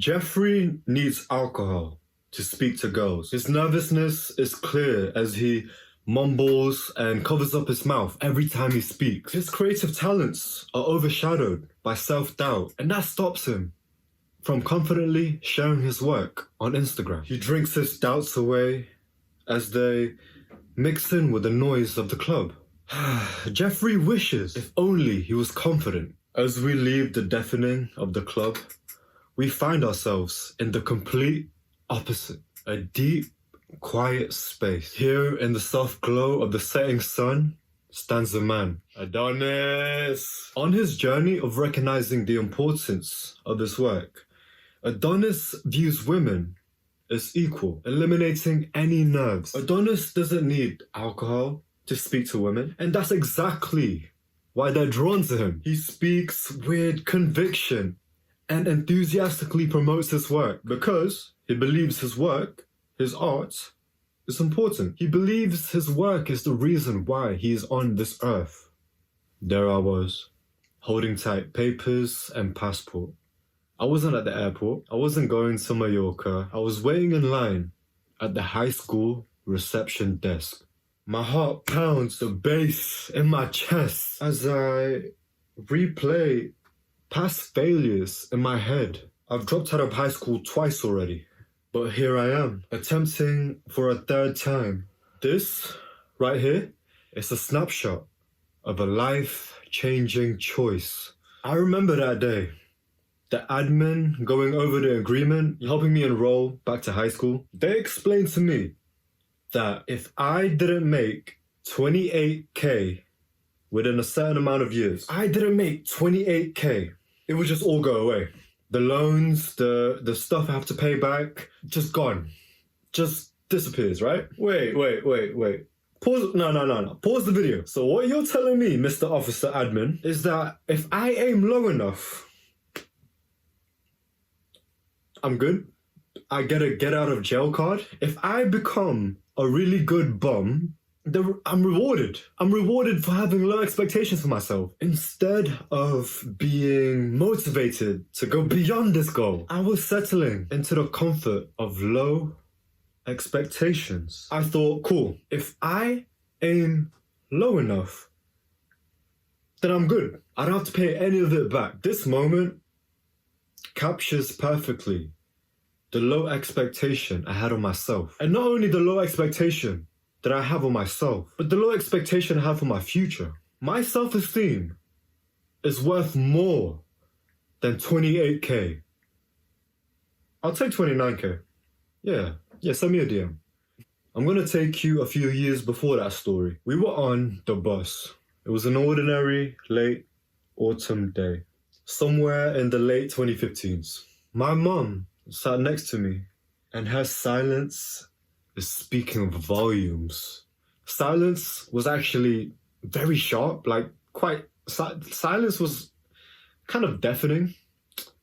Jeffrey needs alcohol to speak to girls. His nervousness is clear as he mumbles and covers up his mouth every time he speaks. His creative talents are overshadowed by self-doubt, and that stops him from confidently sharing his work on Instagram. He drinks his doubts away as they mix in with the noise of the club. Jeffrey wishes if only he was confident. As we leave the deafening of the club, we find ourselves in the complete opposite. A deep, quiet space. Here in the soft glow of the setting sun stands a man, Adonis. On his journey of recognizing the importance of his work, Adonis views women as equal, eliminating any nerves. Adonis doesn't need alcohol to speak to women, and that's exactly why they're drawn to him. He speaks with conviction and enthusiastically promotes his work because he believes his work, his art, is important. He believes his work is the reason why he is on this earth. There I was, holding tight papers and passport. I wasn't at the airport. I wasn't going to Mallorca. I was waiting in line at the high school reception desk. My heart pounds the bass in my chest as I replay past failures in my head. I've dropped out of high school twice already, but here I am, attempting for a third time. This right here is a snapshot of a life-changing choice. I remember that day. The admin going over the agreement, helping me enroll back to high school. They explained to me that if I didn't make 28K within a certain amount of years, I didn't make 28K, it would just all go away. The loans, the stuff I have to pay back, just gone. Just disappears, right? Wait. Pause, no. Pause the video. So what you're telling me, Mr. Officer Admin, is that if I aim low enough, I'm good. I get a get out of jail card. If I become a really good bum, I'm rewarded. I'm rewarded for having low expectations for myself. Instead of being motivated to go beyond this goal, I was settling into the comfort of low expectations. I thought, cool, if I aim low enough, then I'm good. I don't have to pay any of it back. This moment captures perfectly the low expectation I had on myself. And not only the low expectation that I have on myself, but the low expectation I have for my future. My self-esteem is worth more than 28K. I'll take 29K. Yeah, send me a DM. I'm gonna take you a few years before that story. We were on the bus. It was an ordinary late autumn day, somewhere in the late 2015s. My mum sat next to me, and her silence is speaking volumes. Silence was actually very sharp, silence was kind of deafening.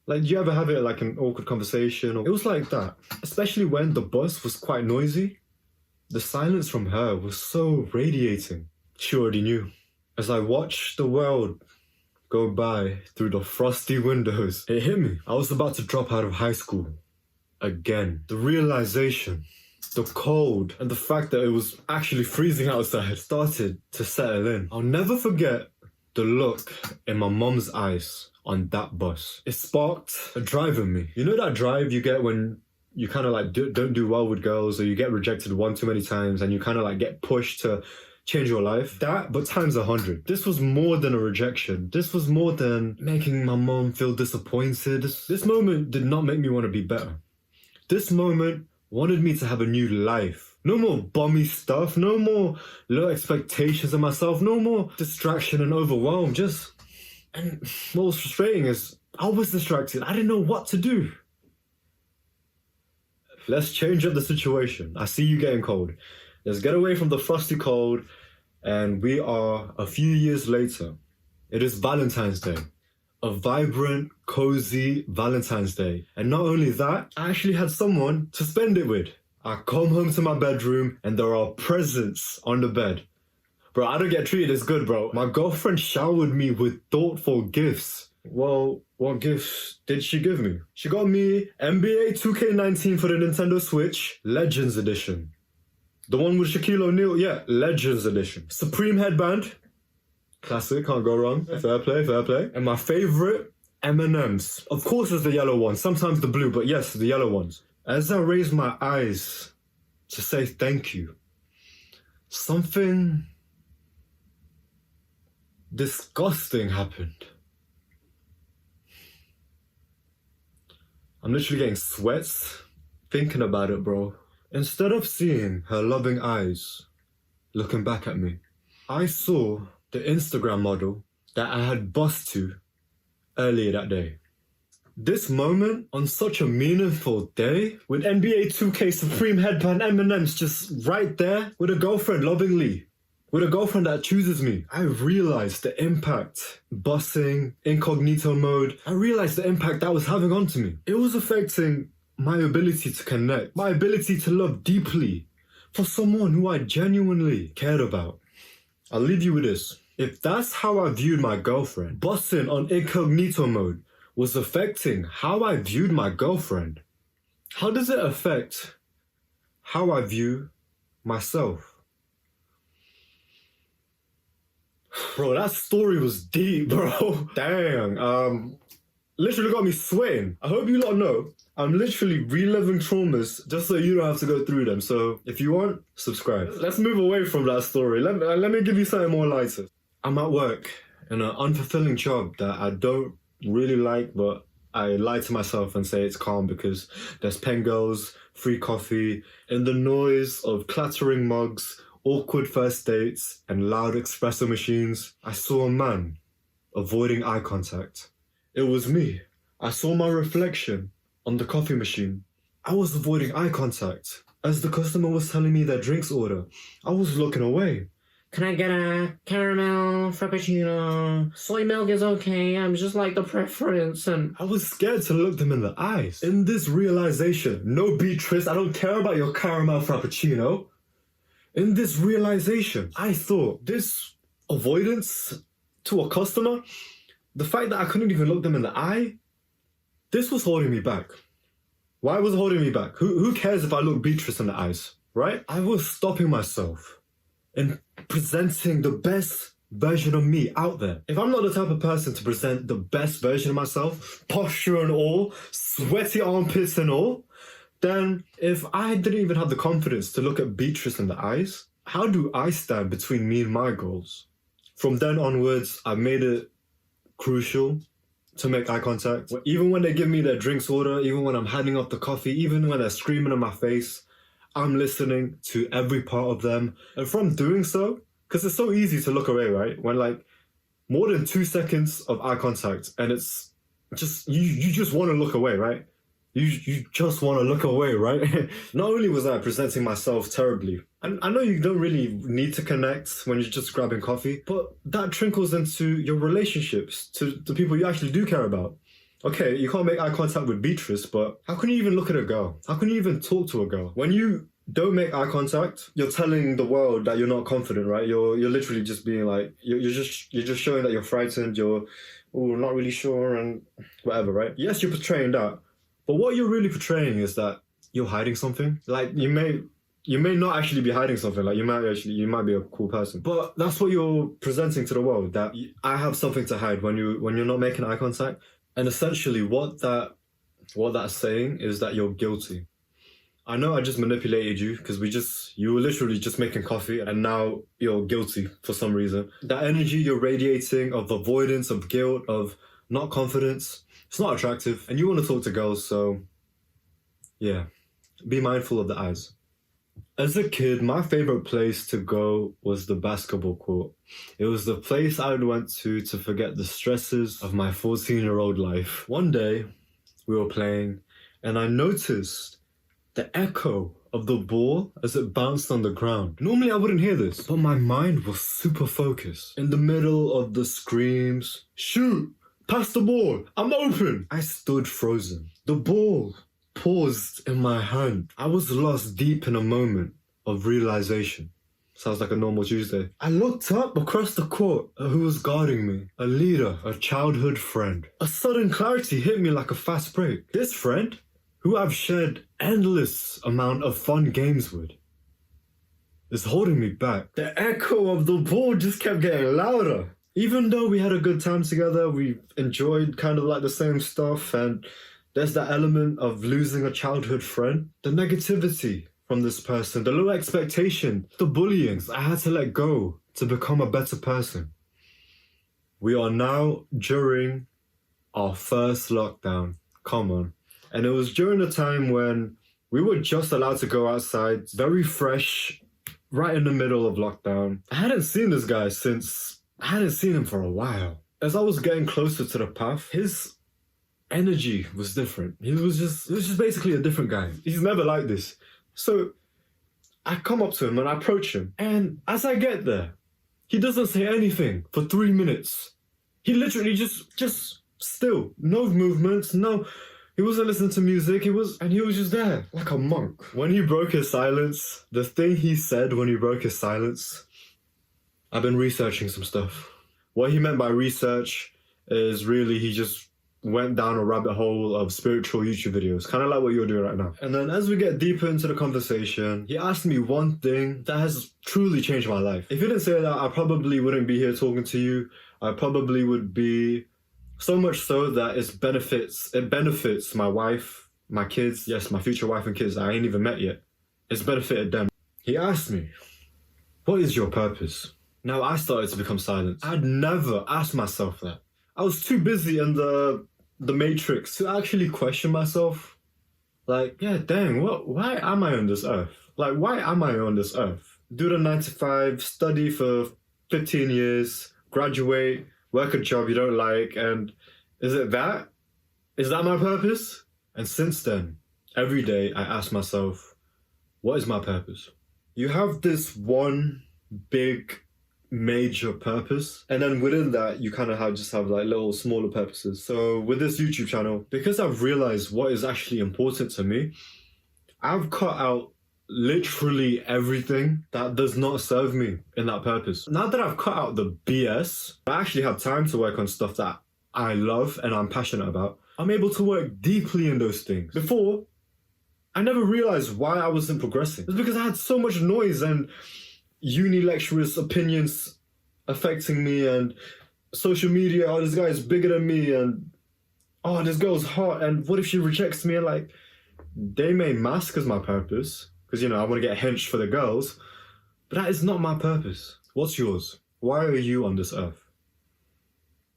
Like, do you ever have it like an awkward conversation? It was like that, especially when the bus was quite noisy. The silence from her was so radiating. She already knew. As I watched the world go by through the frosty windows, it hit me. I was about to drop out of high school again. The realization, the cold, and the fact that it was actually freezing outside started to settle in. I'll never forget the look in my mom's eyes on that bus. It sparked a drive in me. You know that drive you get when you kind of like don't do well with girls, or you get rejected one too many times and you kind of like get pushed to change your life? That, but times 100. This was more than a rejection. This was more than making my mom feel disappointed. This moment did not make me want to be better. This moment wanted me to have a new life. No more bummy stuff, no more low expectations of myself, no more distraction and overwhelm. And what was frustrating is I was distracted. I didn't know what to do. Let's change up the situation. I see you getting cold. Let's get away from the frosty cold, and we are a few years later. It is Valentine's Day. A vibrant, cozy Valentine's Day. And not only that, I actually had someone to spend it with. I come home to my bedroom and there are presents on the bed. Bro, I don't get treated as good, bro. My girlfriend showered me with thoughtful gifts. Well, what gifts did she give me? She got me NBA 2K19 for the Nintendo Switch, Legends Edition. The one with Shaquille O'Neal, yeah, Legends Edition. Supreme headband, classic, can't go wrong. Fair play, fair play. And my favorite, M&Ms. Of course it's the yellow ones, sometimes the blue, but yes, the yellow ones. As I raised my eyes to say thank you, something disgusting happened. I'm literally getting sweats thinking about it, bro. Instead of seeing her loving eyes looking back at me, I saw the Instagram model that I had bussed to earlier that day. This moment on such a meaningful day, with NBA 2K Supreme headband M&M's just right there, with a girlfriend lovingly, with a girlfriend that chooses me, I realized the impact bussing, incognito mode, I realized the impact that was having onto me. It was affecting my ability to connect, my ability to love deeply for someone who I genuinely cared about. I'll leave you with this. If that's how I viewed my girlfriend, bussing on incognito mode was affecting how I viewed my girlfriend, how does it affect how I view myself? Bro, that story was deep, bro. Dang. Literally got me sweating. I hope you lot know I'm literally reliving traumas just so you don't have to go through them. So if you want, subscribe. Let's move away from that story. Let me give you something more lighter. I'm at work in an unfulfilling job that I don't really like, but I lie to myself and say it's calm because there's pen girls, free coffee, and the noise of clattering mugs, awkward first dates, and loud espresso machines. I saw a man avoiding eye contact. It was me. I saw my reflection on the coffee machine. I was avoiding eye contact. As the customer was telling me their drinks order, I was looking away. Can I get a caramel frappuccino? Soy milk is okay, I'm just like the preference. And I was scared to look them in the eyes. In this realization, no Beatrice, I don't care about your caramel frappuccino. In this realization, I thought this avoidance to a customer, the fact that I couldn't even look them in the eye, this was holding me back. Why was it holding me back? Who cares if I look Beatrice in the eyes, right? I was stopping myself in presenting the best version of me out there. If I'm not the type of person to present the best version of myself, posture and all, sweaty armpits and all, then if I didn't even have the confidence to look at Beatrice in the eyes, how do I stand between me and my goals? From then onwards, I made it crucial to make eye contact. Even when they give me their drinks order, even when I'm handing off the coffee, even when they're screaming in my face, I'm listening to every part of them. And from doing so, because it's so easy to look away, right? When like more than 2 seconds of eye contact and it's just, you just want to look away, right? You just want to look away, right? Not only was I presenting myself terribly, and I know you don't really need to connect when you're just grabbing coffee, but that trickles into your relationships, to the people you actually do care about. Okay, you can't make eye contact with Beatrice, but how can you even look at a girl? How can you even talk to a girl? When you don't make eye contact, you're telling the world that you're not confident, right? You're literally just being like, you're just showing that you're frightened, you're not really sure and whatever, right? Yes, you're portraying that. But what you're really portraying is that you're hiding something. Like you may not actually be hiding something. Like you might be a cool person. But that's what you're presenting to the world, that I have something to hide when you're not making eye contact. And essentially what that's saying is that you're guilty. I know I just manipulated you because you were literally just making coffee and now you're guilty for some reason. That energy you're radiating of avoidance, of guilt, of not confidence, it's not attractive. And you want to talk to girls, so yeah, be mindful of the eyes. As a kid, my favorite place to go was the basketball court. It was the place I went to forget the stresses of my 14-year-old life. One day, we were playing, and I noticed the echo of the ball as it bounced on the ground. Normally, I wouldn't hear this, but my mind was super focused. In the middle of the screams, shoot, pass the ball, I'm open. I stood frozen. The ball paused in my hand. I was lost deep in a moment of realization. Sounds like a normal Tuesday. I looked up across the court at who was guarding me. A leader, a childhood friend. A sudden clarity hit me like a fast break. This friend, who I've shared endless amount of fun games with, is holding me back. The echo of the ball just kept getting louder. Even though we had a good time together, we enjoyed kind of like the same stuff, and there's that element of losing a childhood friend. The negativity from this person, the low expectation, the bullyings I had to let go to become a better person. We are now during our first lockdown. Come on. And it was during a time when we were just allowed to go outside, very fresh, right in the middle of lockdown. I hadn't seen this guy I hadn't seen him for a while. As I was getting closer to the path, his energy was different. He was just basically a different guy. He's never like this. So I come up to him and I approach him. And as I get there, he doesn't say anything for 3 minutes. He literally just still, no movements, no. He wasn't listening to music, he was just there, like a monk. When he broke his silence, the thing he said when he broke his silence, I've been researching some stuff. What he meant by research is really he just went down a rabbit hole of spiritual YouTube videos, kind of like what you're doing right now. And then as we get deeper into the conversation, he asked me one thing that has truly changed my life. If he didn't say that, I probably wouldn't be here talking to you. I probably would be, so much so that it benefits my wife, my kids, yes, my future wife and kids I ain't even met yet. It's benefited them. He asked me, what is your purpose? Now I started to become silent. I'd never asked myself that. I was too busy in the matrix to actually question myself. Like, yeah, dang, why am I on this earth? Like, why am I on this earth? Do the 9 to 5, study for 15 years, graduate, work a job you don't like, and is it that? Is that my purpose? And since then, every day I ask myself, what is my purpose? You have this one big major purpose, and then within that you kind of just have like little smaller purposes. So with this YouTube channel, because I've realized what is actually important to me, I've cut out literally everything that does not serve me in that purpose. Now that I've cut out the BS, I actually have time to work on stuff that I love and I'm passionate about. I'm able to work deeply in those things. Before, I never realized why I wasn't progressing. It's because I had so much noise and uni lecturers' opinions affecting me, and social media, oh, this guy is bigger than me, and oh, this girl's hot, and what if she rejects me? And like, they may mask as my purpose, because, you know, I want to get hench for the girls, but that is not my purpose. What's yours? Why are you on this earth?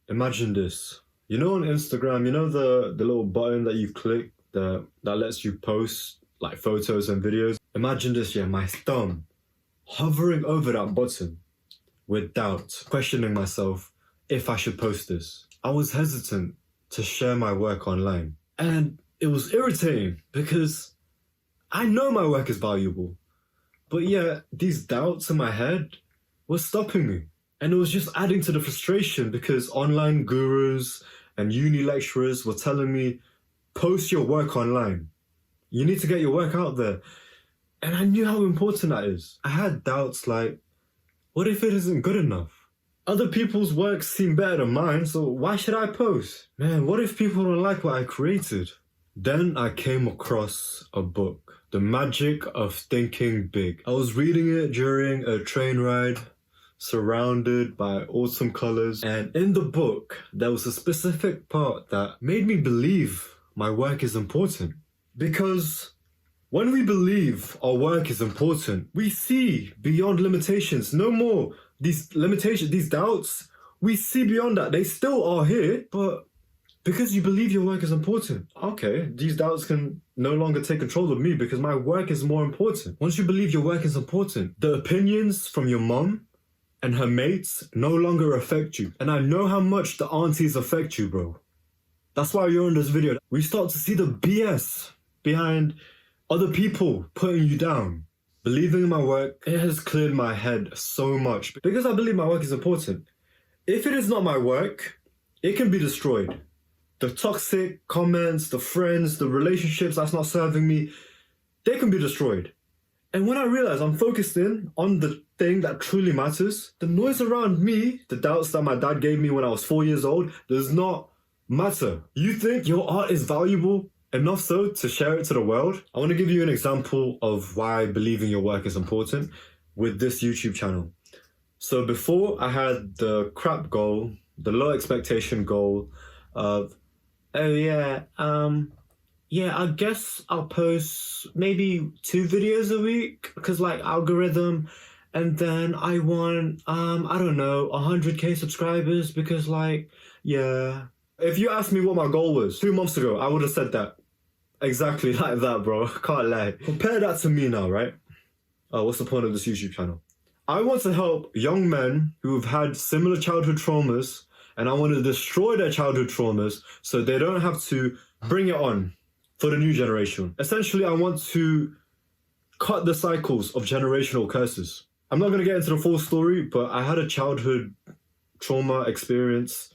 Imagine this. You know, on Instagram, you know the little button that you click that lets you post like photos and videos? Imagine this, yeah, my thumb hovering over that button with doubt, questioning myself if I should post this. I was hesitant to share my work online, and it was irritating because I know my work is valuable, but yeah, these doubts in my head were stopping me. And it was just adding to the frustration because online gurus and uni lecturers were telling me, post your work online. You need to get your work out there. And I knew how important that is. I had doubts like, what if it isn't good enough? Other people's work seem better than mine, so why should I post? Man, what if people don't like what I created? Then I came across a book, The Magic of Thinking Big. I was reading it during a train ride, surrounded by autumn colors. And in the book, there was a specific part that made me believe my work is important. Because when we believe our work is important, we see beyond limitations. No more these limitations, these doubts. We see beyond that. They still are here, but because you believe your work is important, okay, these doubts can no longer take control of me because my work is more important. Once you believe your work is important, the opinions from your mom and her mates no longer affect you. And I know how much the aunties affect you, bro. That's why you're in this video. We start to see the BS behind other people putting you down. Believing in my work, it has cleared my head so much because I believe my work is important. If it is not my work, it can be destroyed. The toxic comments, the friends, the relationships that's not serving me, they can be destroyed. And when I realize I'm focused in on the thing that truly matters, the noise around me, the doubts that my dad gave me when I was 4 years old, does not matter. You think your art is valuable enough so to share it to the world? I want to give you an example of why believing your work is important with this YouTube channel. So before I had the crap goal, the low expectation goal of, I guess I'll post maybe 2 videos a week because like algorithm, and then I want, I don't know, 100k subscribers because like, yeah. If you asked me what my goal was 2 months ago, I would have said that. Exactly like that, bro. Can't lie. Compare that to me now, right? Oh, what's the point of this YouTube channel? I want to help young men who have had similar childhood traumas, and I want to destroy their childhood traumas so they don't have to bring it on for the new generation. Essentially, I want to cut the cycles of generational curses. I'm not going to get into the full story, but I had a childhood trauma experience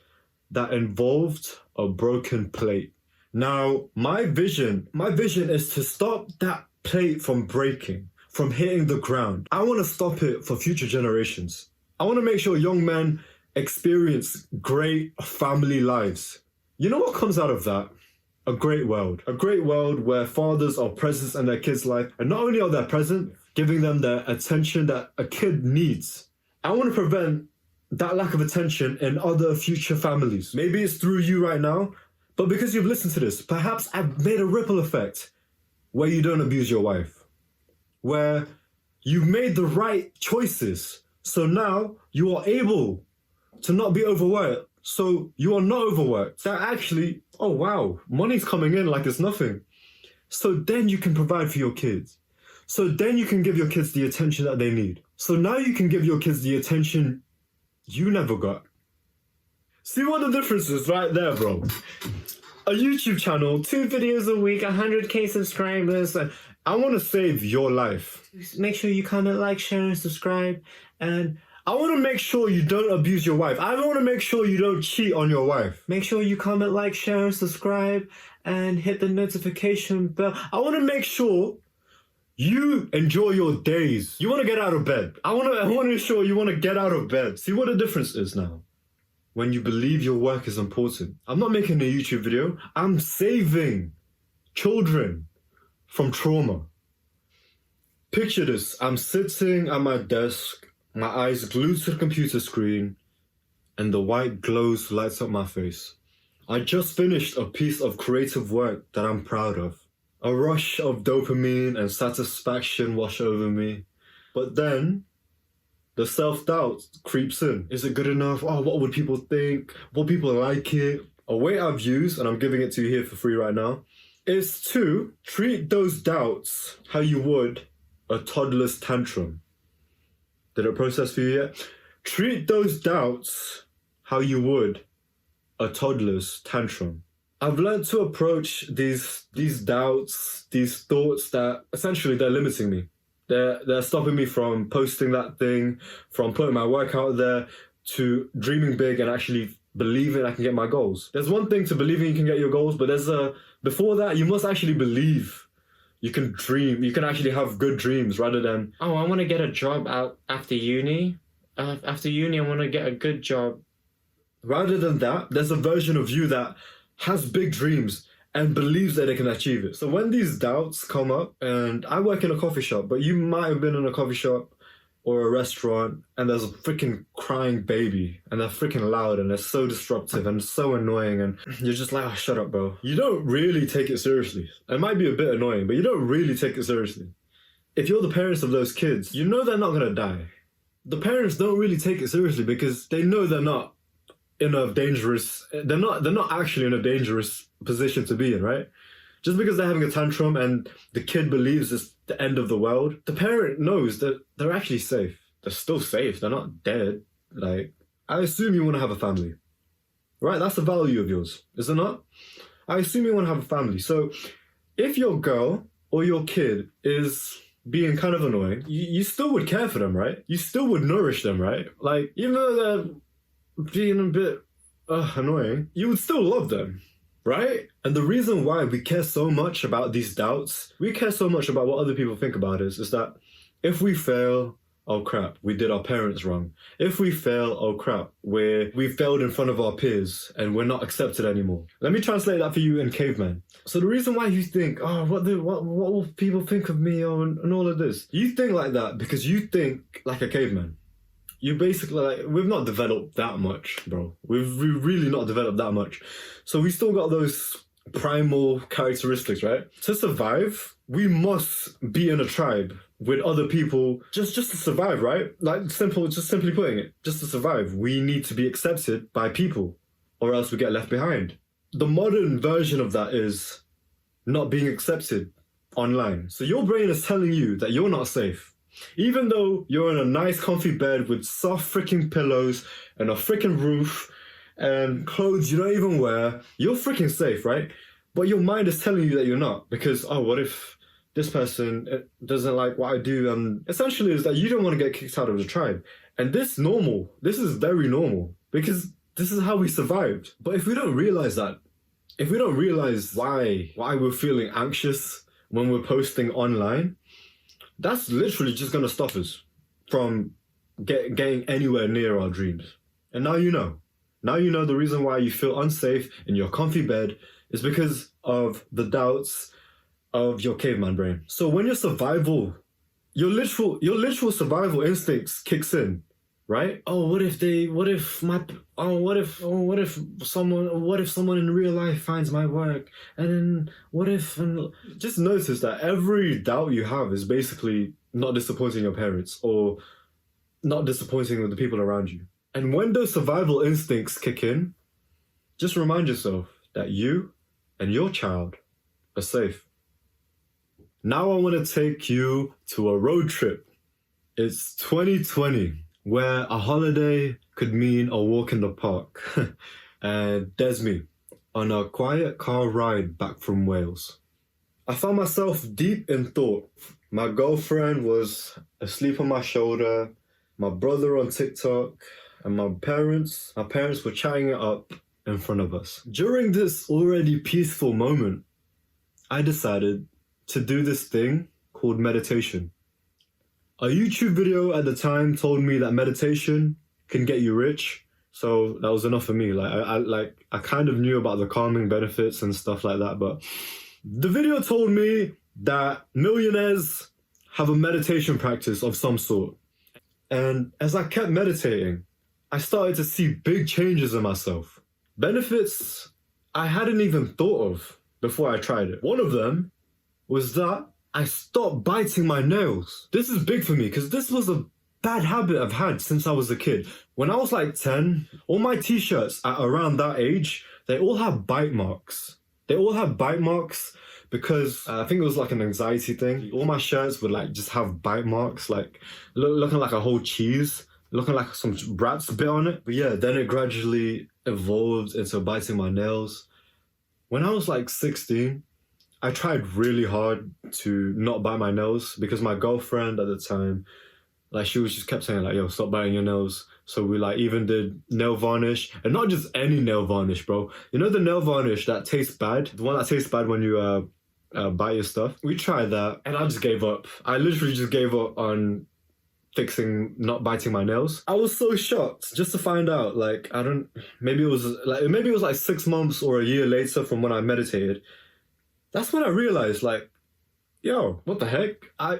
that involved a broken plate. Now, my vision is to stop that plate from breaking, from hitting the ground. I want to stop it for future generations. I want to make sure young men experience great family lives. You know what comes out of that? A great world. A great world where fathers are present in their kids' life, and not only are they present, giving them the attention that a kid needs. I want to prevent that lack of attention in other future families. Maybe it's through you right now, but because you've listened to this, perhaps I've made a ripple effect where you don't abuse your wife, where you've made the right choices. So now you are able to not be overworked. So you are not overworked. That actually, oh wow, money's coming in like it's nothing. So then you can provide for your kids. So then you can give your kids the attention that they need. So now you can give your kids the attention you never got. See what the difference is right there, bro? A YouTube channel, 2 videos a week, 100k subscribers. I want to save your life. Make sure you comment, like, share, and subscribe. And I want to make sure you don't abuse your wife. I want to make sure you don't cheat on your wife. Make sure you comment, like, share, and subscribe, and hit the notification bell. I want to make sure you enjoy your days. You want to get out of bed. I want to ensure you want to get out of bed. See what the difference is now? When you believe your work is important. I'm not making a YouTube video. I'm saving children from trauma. Picture this. I'm sitting at my desk, my eyes glued to the computer screen, and the white glows lights up my face. I just finished a piece of creative work that I'm proud of. A rush of dopamine and satisfaction wash over me. But then the self-doubt creeps in. Is it good enough? Oh, what would people think? Will people like it? A way I've used, and I'm giving it to you here for free right now, is to treat those doubts how you would a toddler's tantrum. Did it process for you yet? Treat those doubts how you would a toddler's tantrum. I've learned to approach these doubts, these thoughts that essentially they're limiting me. They're stopping me from posting that thing, from putting my work out there, to dreaming big and actually believing I can get my goals. There's one thing to believing you can get your goals, but before that, you must actually believe you can dream. You can actually have good dreams rather than, oh, I want to get a job out after uni. After uni, I want to get a good job. Rather than that, there's a version of you that has big dreams and believes that they can achieve it. So when these doubts come up, and I work in a coffee shop, but you might have been in a coffee shop or a restaurant and there's a freaking crying baby and they're freaking loud and they're so disruptive and so annoying and you're just like, oh, shut up, bro. You don't really take it seriously. It might be a bit annoying, but you don't really take it seriously. If you're the parents of those kids, you know they're not gonna die. The parents don't really take it seriously because they know they're not actually in a dangerous position to be in, right? Just because they're having a tantrum and the kid believes it's the end of the world, the parent knows that they're actually safe. They're still safe. They're not dead. Like, I assume you want to have a family, right? That's the value of yours, is it not? I assume you want to have a family. So if your girl or your kid is being kind of annoying, you still would care for them, right? You still would nourish them, right? Like, even though they're being a bit annoying, you would still love them. right? And the reason why we care so much about these doubts, we care so much about what other people think about us, is that if we fail, oh crap, we did our parents wrong. If we fail, oh crap, we failed in front of our peers and we're not accepted anymore. Let me translate that for you in caveman. So the reason why you think, oh, what will people think of me, and all of this? You think like that because you think like a caveman. You basically, like, we've not developed that much, bro. We've really not developed that much. So we still got those primal characteristics, right? To survive, we must be in a tribe with other people just to survive, right? Like, simply putting it, just to survive, we need to be accepted by people or else we get left behind. The modern version of that is not being accepted online. So your brain is telling you that you're not safe. Even though you're in a nice comfy bed with soft freaking pillows and a freaking roof and clothes you don't even wear, you're freaking safe, right? But your mind is telling you that you're not, because, oh, what if this person doesn't like what I do? And essentially is that you don't want to get kicked out of the tribe. And this is very normal, because this is how we survived. But if we don't realize that, if we don't realize why we're feeling anxious when we're posting online, that's literally just going to stop us from getting anywhere near our dreams. And now you know. Now you know the reason why you feel unsafe in your comfy bed is because of the doubts of your caveman brain. So when your literal survival instincts kicks in, right? Oh, what if someone in real life finds my work? And then just notice that every doubt you have is basically not disappointing your parents or not disappointing the people around you. And when those survival instincts kick in, just remind yourself that you and your child are safe. Now I want to take you to a road trip. It's 2020. Where a holiday could mean a walk in the park. And there's me, on a quiet car ride back from Wales. I found myself deep in thought. My girlfriend was asleep on my shoulder, my brother on TikTok, and my parents were chatting it up in front of us. During this already peaceful moment, I decided to do this thing called meditation. A YouTube video at the time told me that meditation can get you rich, so that was enough for me. I kind of knew about the calming benefits and stuff like that, but the video told me that millionaires have a meditation practice of some sort. And as I kept meditating, I started to see big changes in myself. Benefits I hadn't even thought of before I tried it. One of them was that I stopped biting my nails. This is big for me because this was a bad habit I've had since I was a kid. When I was like 10, all my t-shirts at around that age, they all have bite marks. They all have bite marks because I think it was like an anxiety thing. All my shirts would like just have bite marks, like looking like a whole cheese, looking like some rat's bit on it. But yeah, then it gradually evolved into biting my nails. When I was like 16, I tried really hard to not bite my nails because my girlfriend at the time, like she was just kept saying like, yo, stop biting your nails. So we like even did nail varnish, and not just any nail varnish, bro. You know the nail varnish that tastes bad? The one that tastes bad when you bite your stuff? We tried that and I just gave up. I literally just gave up on fixing not biting my nails. I was so shocked just to find out, like, maybe it was like 6 months or a year later from when I meditated. That's when I realized, like, yo, what the heck? I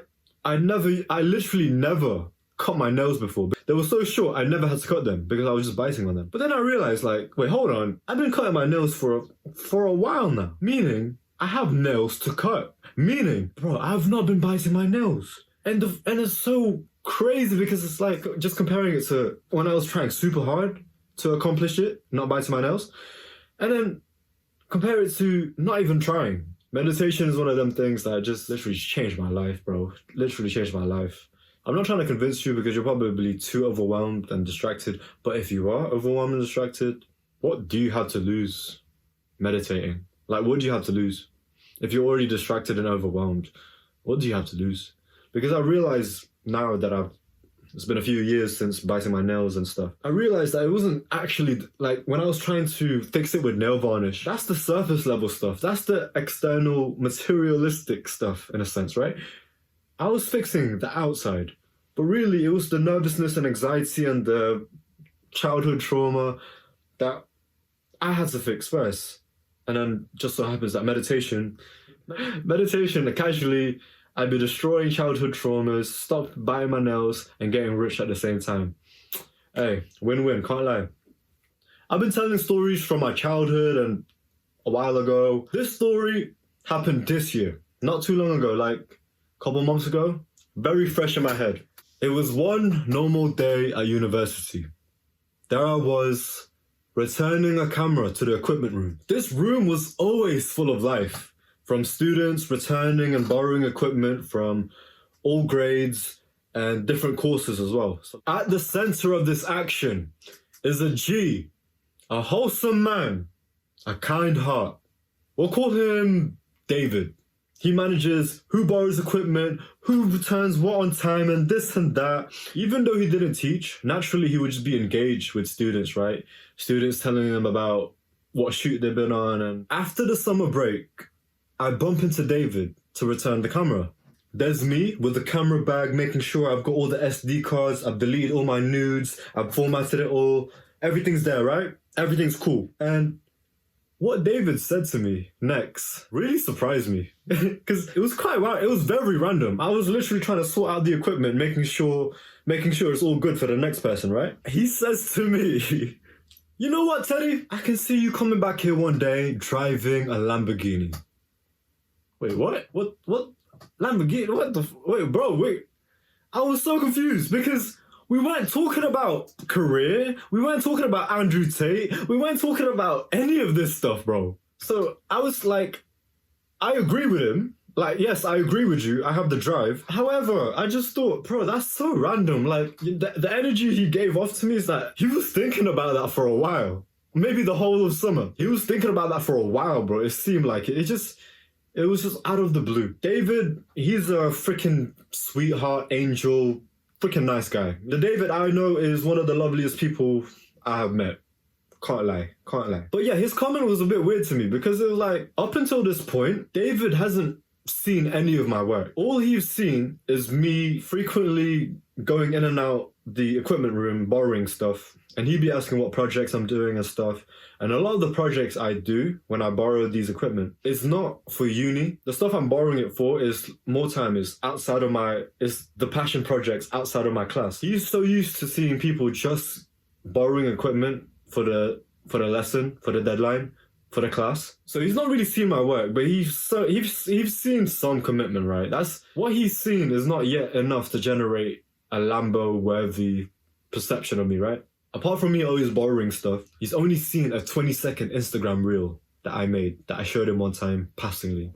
literally never cut my nails before. They were so short, I never had to cut them because I was just biting on them. But then I realized, like, wait, hold on. I've been cutting my nails for a while now. Meaning, I have nails to cut. Meaning, bro, I've not been biting my nails. And it's so crazy because it's like, just comparing it to when I was trying super hard to accomplish it, not biting my nails. And then compare it to not even trying. Meditation is one of them things that just literally changed my life, bro. Literally changed my life. I'm not trying to convince you because you're probably too overwhelmed and distracted. But if you are overwhelmed and distracted, what do you have to lose meditating? Like, what do you have to lose? If you're already distracted and overwhelmed, what do you have to lose? Because I realize now that It's been a few years since biting my nails and stuff. I realized that it wasn't actually, like, when I was trying to fix it with nail varnish, that's the surface level stuff. That's the external materialistic stuff, in a sense, right? I was fixing the outside. But really, it was the nervousness and anxiety and the childhood trauma that I had to fix first. And then just so happens that meditation, casually, I'd be destroying childhood traumas, stop biting my nails, and getting rich at the same time. Hey, win-win, can't lie. I've been telling stories from my childhood and a while ago. This story happened this year, not too long ago, like a couple months ago. Very fresh in my head. It was one normal day at university. There I was, returning a camera to the equipment room. This room was always full of life. From students returning and borrowing equipment from all grades and different courses as well. So at the center of this action is a G, a wholesome man, a kind heart. We'll call him David. He manages who borrows equipment, who returns what on time, and this and that. Even though he didn't teach, naturally he would just be engaged with students, right? Students telling them about what shoot they've been on. And after the summer break, I bump into David to return the camera. There's me with the camera bag, making sure I've got all the SD cards, I've deleted all my nudes, I've formatted it all. Everything's there, right? Everything's cool. And what David said to me next really surprised me. Because it was quite wild. It was very random. I was literally trying to sort out the equipment, making sure it's all good for the next person, right? He says to me, "You know what, Teddy? I can see you coming back here one day driving a Lamborghini." Wait, what? What? Lamborghini? What the? Wait, bro, wait. I was so confused because we weren't talking about career. We weren't talking about Andrew Tate. We weren't talking about any of this stuff, bro. So I was like, I agree with him. Like, yes, I agree with you. I have the drive. However, I just thought, bro, that's so random. Like, the energy he gave off to me is that he was thinking about that for a while. Maybe the whole of summer. He was thinking about that for a while, bro. It seemed like it. It was just out of the blue. David, he's a freaking sweetheart, angel, freaking nice guy. The David I know is one of the loveliest people I have met. Can't lie. But yeah, his comment was a bit weird to me because it was like, up until this point, David hasn't seen any of my work. All he's seen is me frequently going in and out the equipment room, borrowing stuff. And he'd be asking what projects I'm doing and stuff. And a lot of the projects I do when I borrow these equipment is not for uni. The stuff I'm borrowing it for is more time is the passion projects outside of my class. He's so used to seeing people just borrowing equipment for the lesson, for the deadline, for the class. So he's not really seen my work, but he's seen some commitment, right? That's what he's seen is not yet enough to generate a Lambo-worthy perception of me, right? Apart from me always borrowing stuff, he's only seen a 20-second Instagram reel that I made, that I showed him one time passingly.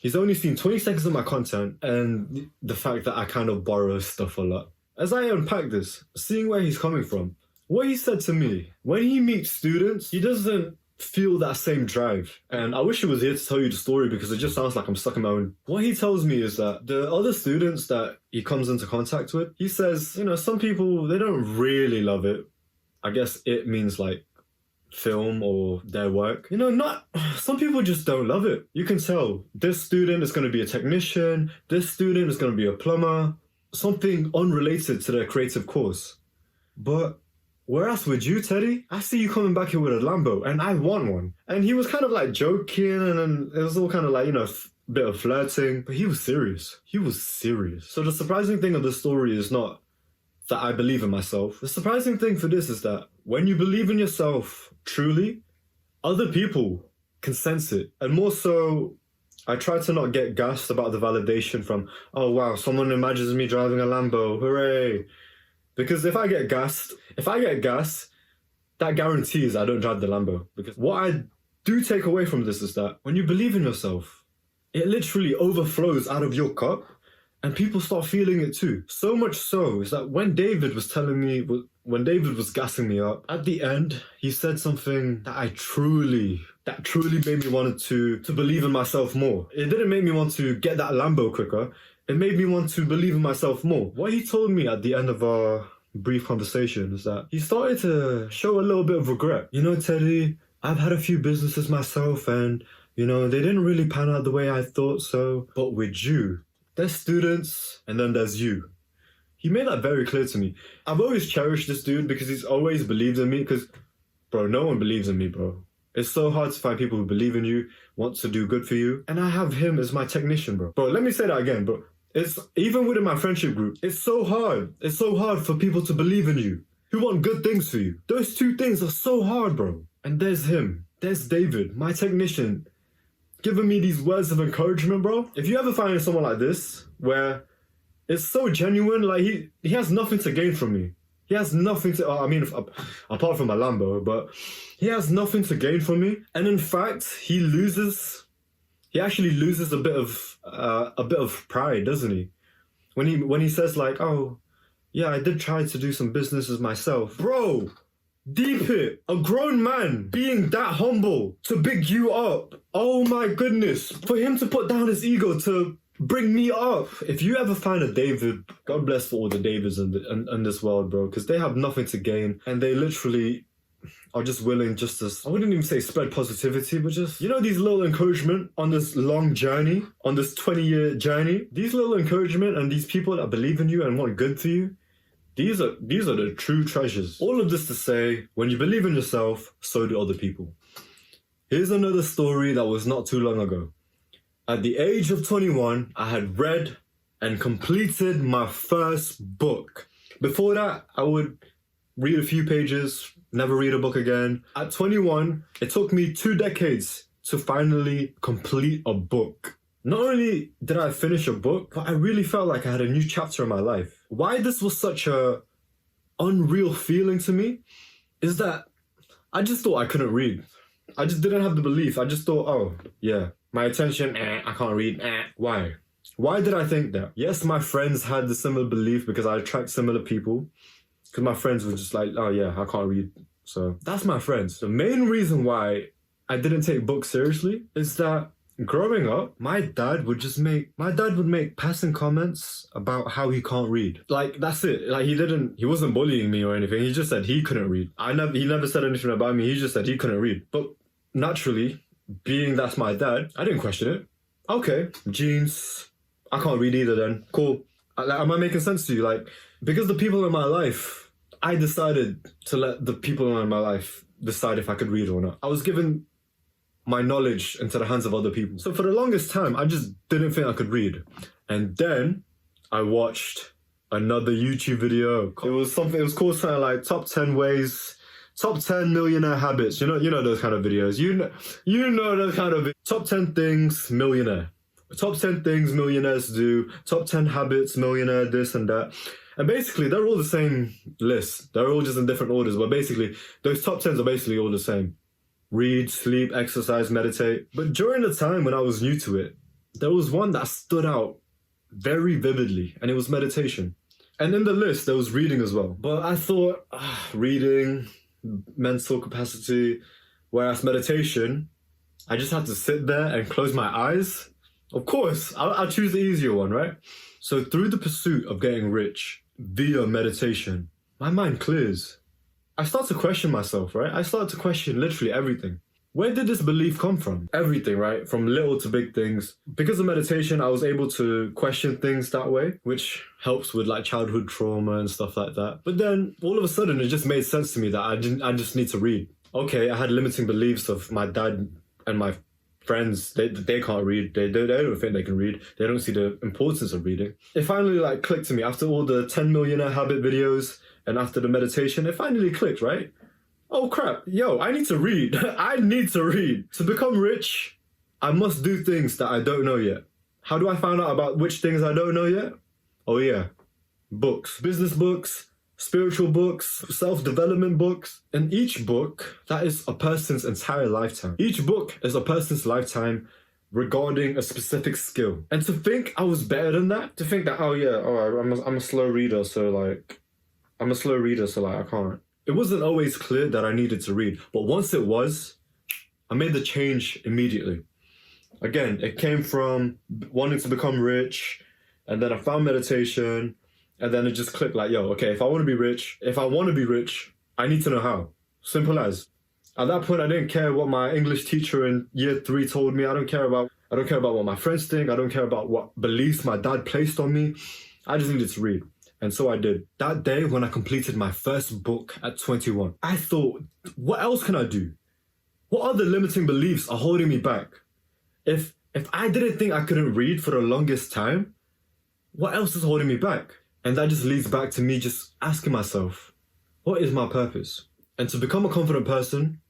He's only seen 20 seconds of my content and the fact that I kind of borrow stuff a lot. As I unpack this, seeing where he's coming from, what he said to me, when he meets students, he doesn't feel that same drive. And I wish he was here to tell you the story because it just sounds like I'm stuck in my own. What he tells me is that the other students that he comes into contact with, he says, some people, they don't really love it. I guess it means like film or their work. Some people just don't love it. You can tell this student is going to be a technician, this student is going to be a plumber, something unrelated to their creative course. But whereas with you, Teddy, I see you coming back here with a Lambo and I want one. And he was kind of like joking and then it was all kind of like, bit of flirting, but he was serious. So the surprising thing of the story is not that I believe in myself. The surprising thing for this is that when you believe in yourself truly, other people can sense it. And more so, I try to not get gassed about the validation from, oh wow, someone imagines me driving a Lambo, hooray. Because if I get gassed, that guarantees I don't drive the Lambo. Because what I do take away from this is that when you believe in yourself, it literally overflows out of your cup And people start feeling it too. So much so is that when David was gassing me up, at the end, he said something that truly made me want to believe in myself more. It didn't make me want to get that Lambo quicker. It made me want to believe in myself more. What he told me at the end of our brief conversation is that he started to show a little bit of regret. You know, Teddy, I've had a few businesses myself and, you know, they didn't really pan out the way I thought so. But with you, there's students and then there's you. He made that very clear to me. I've always cherished this dude because he's always believed in me because, bro, no one believes in me, bro. It's so hard to find people who believe in you, want to do good for you. And I have him as my technician, bro. Bro, let me say that again, bro. It's even within my friendship group, it's so hard. It's so hard for people to believe in you, who want good things for you. Those two things are so hard, bro. And there's him. There's David, my technician, giving me these words of encouragement, bro. If you ever find someone like this, where it's so genuine, like he has nothing to gain from me. He has nothing to, apart from my Lambo, but he has nothing to gain from me. And in fact, he actually loses a bit of pride, doesn't he? When he says like, oh, yeah, I did try to do some businesses myself. Bro, deep it. A grown man being that humble to big you up. Oh my goodness. For him to put down his ego to bring me up. If you ever find a David, God bless for all the Davids in this world, bro, because they have nothing to gain and they literally are just willing just to, I wouldn't even say spread positivity, but just, you know, these little encouragement on this long journey, on this 20-year journey, these little encouragement and these people that believe in you and want good for you, these are the true treasures. All of this to say, when you believe in yourself, so do other people. Here's another story that was not too long ago. At the age of 21, I had read and completed my first book. Before that, I would read a few pages, never read a book again. At 21, it took me 2 decades to finally complete a book. Not only did I finish a book, but I really felt like I had a new chapter in my life. Why this was such a unreal feeling to me is that I just thought I couldn't read. I just didn't have the belief. I just thought, oh, yeah. My attention, I can't read. Why? Why did I think that? Yes, my friends had the similar belief because I attract similar people. Because my friends were just like, oh yeah, I can't read. So that's my friends. The main reason why I didn't take books seriously is that growing up, my dad would make passing comments about how he can't read. Like, that's it. Like, he wasn't bullying me or anything. He just said he couldn't read. He never said anything about me. He just said he couldn't read. But naturally, being that's my dad, I didn't question it. Okay, genes. I can't read either then. Cool. Am I making sense to you? Like, because the people in my life, I decided to let the people in my life decide if I could read or not. I was given my knowledge into the hands of other people. So for the longest time, I just didn't think I could read. And then I watched another YouTube video. It was called something like Top 10 Millionaire Habits. You know those kind of videos. You know those kind of Top 10 Things Millionaire. Top 10 Things Millionaires Do. Top 10 Habits Millionaire this and that. And basically, they're all the same list. They're all just in different orders. But basically, those top 10s are basically all the same. Read, sleep, exercise, meditate. But during the time when I was new to it, there was one that stood out very vividly. And it was meditation. And in the list, there was reading as well. But I thought, reading, mental capacity, whereas meditation, I just had to sit there and close my eyes. Of course, I'll choose the easier one, right? So through the pursuit of getting rich via meditation, my mind clears. I start to question myself, right? I start to question literally everything. Where did this belief come from? Everything, right? From little to big things. Because of meditation, I was able to question things that way, which helps with like childhood trauma and stuff like that. But then all of a sudden, it just made sense to me that I just need to read. Okay, I had limiting beliefs of my dad and my friends. They can't read. They don't think they can read. They don't see the importance of reading. It finally like clicked to me after all the 10 Millionaire Habit videos and after the meditation. It finally clicked, right? Oh crap, yo, I need to read. I need to read. To become rich, I must do things that I don't know yet. How do I find out about which things I don't know yet? Oh yeah, books. Business books, spiritual books, self-development books. And each book, that is a person's entire lifetime. Each book is a person's lifetime regarding a specific skill. And to think I was better than that, to think that, oh yeah, all right, I'm a slow reader, so like, I can't. It wasn't always clear that I needed to read, but once it was, I made the change immediately. Again, it came from wanting to become rich, and then I found meditation, and then it just clicked like, yo, okay, if I want to be rich, I need to know how. Simple as. At that point, I didn't care what my English teacher in year 3 told me. I don't care about what my friends think. I don't care about what beliefs my dad placed on me. I just needed to read. And so I did. That day when I completed my first book at 21, I thought, what else can I do? What other limiting beliefs are holding me back? If I didn't think I couldn't read for the longest time, what else is holding me back? And that just leads back to me just asking myself, what is my purpose? And to become a confident person,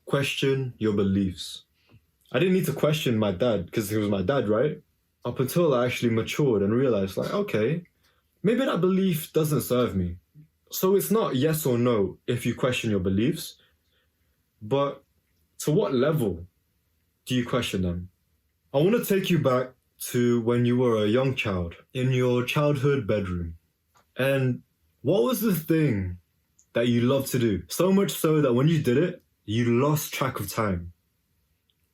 question your beliefs. I didn't need to question my dad because he was my dad, right? Up until I actually matured and realized like, okay, maybe that belief doesn't serve me. So it's not yes or no if you question your beliefs, but to what level do you question them? I want to take you back to when you were a young child in your childhood bedroom. And what was the thing that you loved to do? So much so that when you did it, you lost track of time.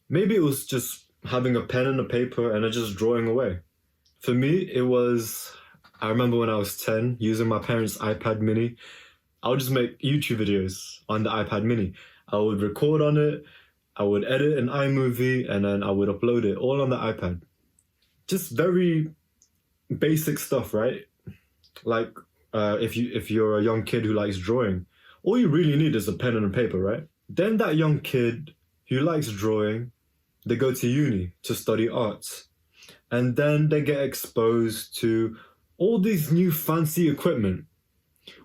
Maybe it was just having a pen and a paper and just drawing away. For me, I remember when I was 10, using my parents' iPad mini, I would just make YouTube videos on the iPad mini. I would record on it, I would edit an iMovie, and then I would upload it all on the iPad. Just very basic stuff, right? Like if you're a young kid who likes drawing, all you really need is a pen and a paper, right? Then that young kid who likes drawing, they go to uni to study arts. And then they get exposed to all these new fancy equipment,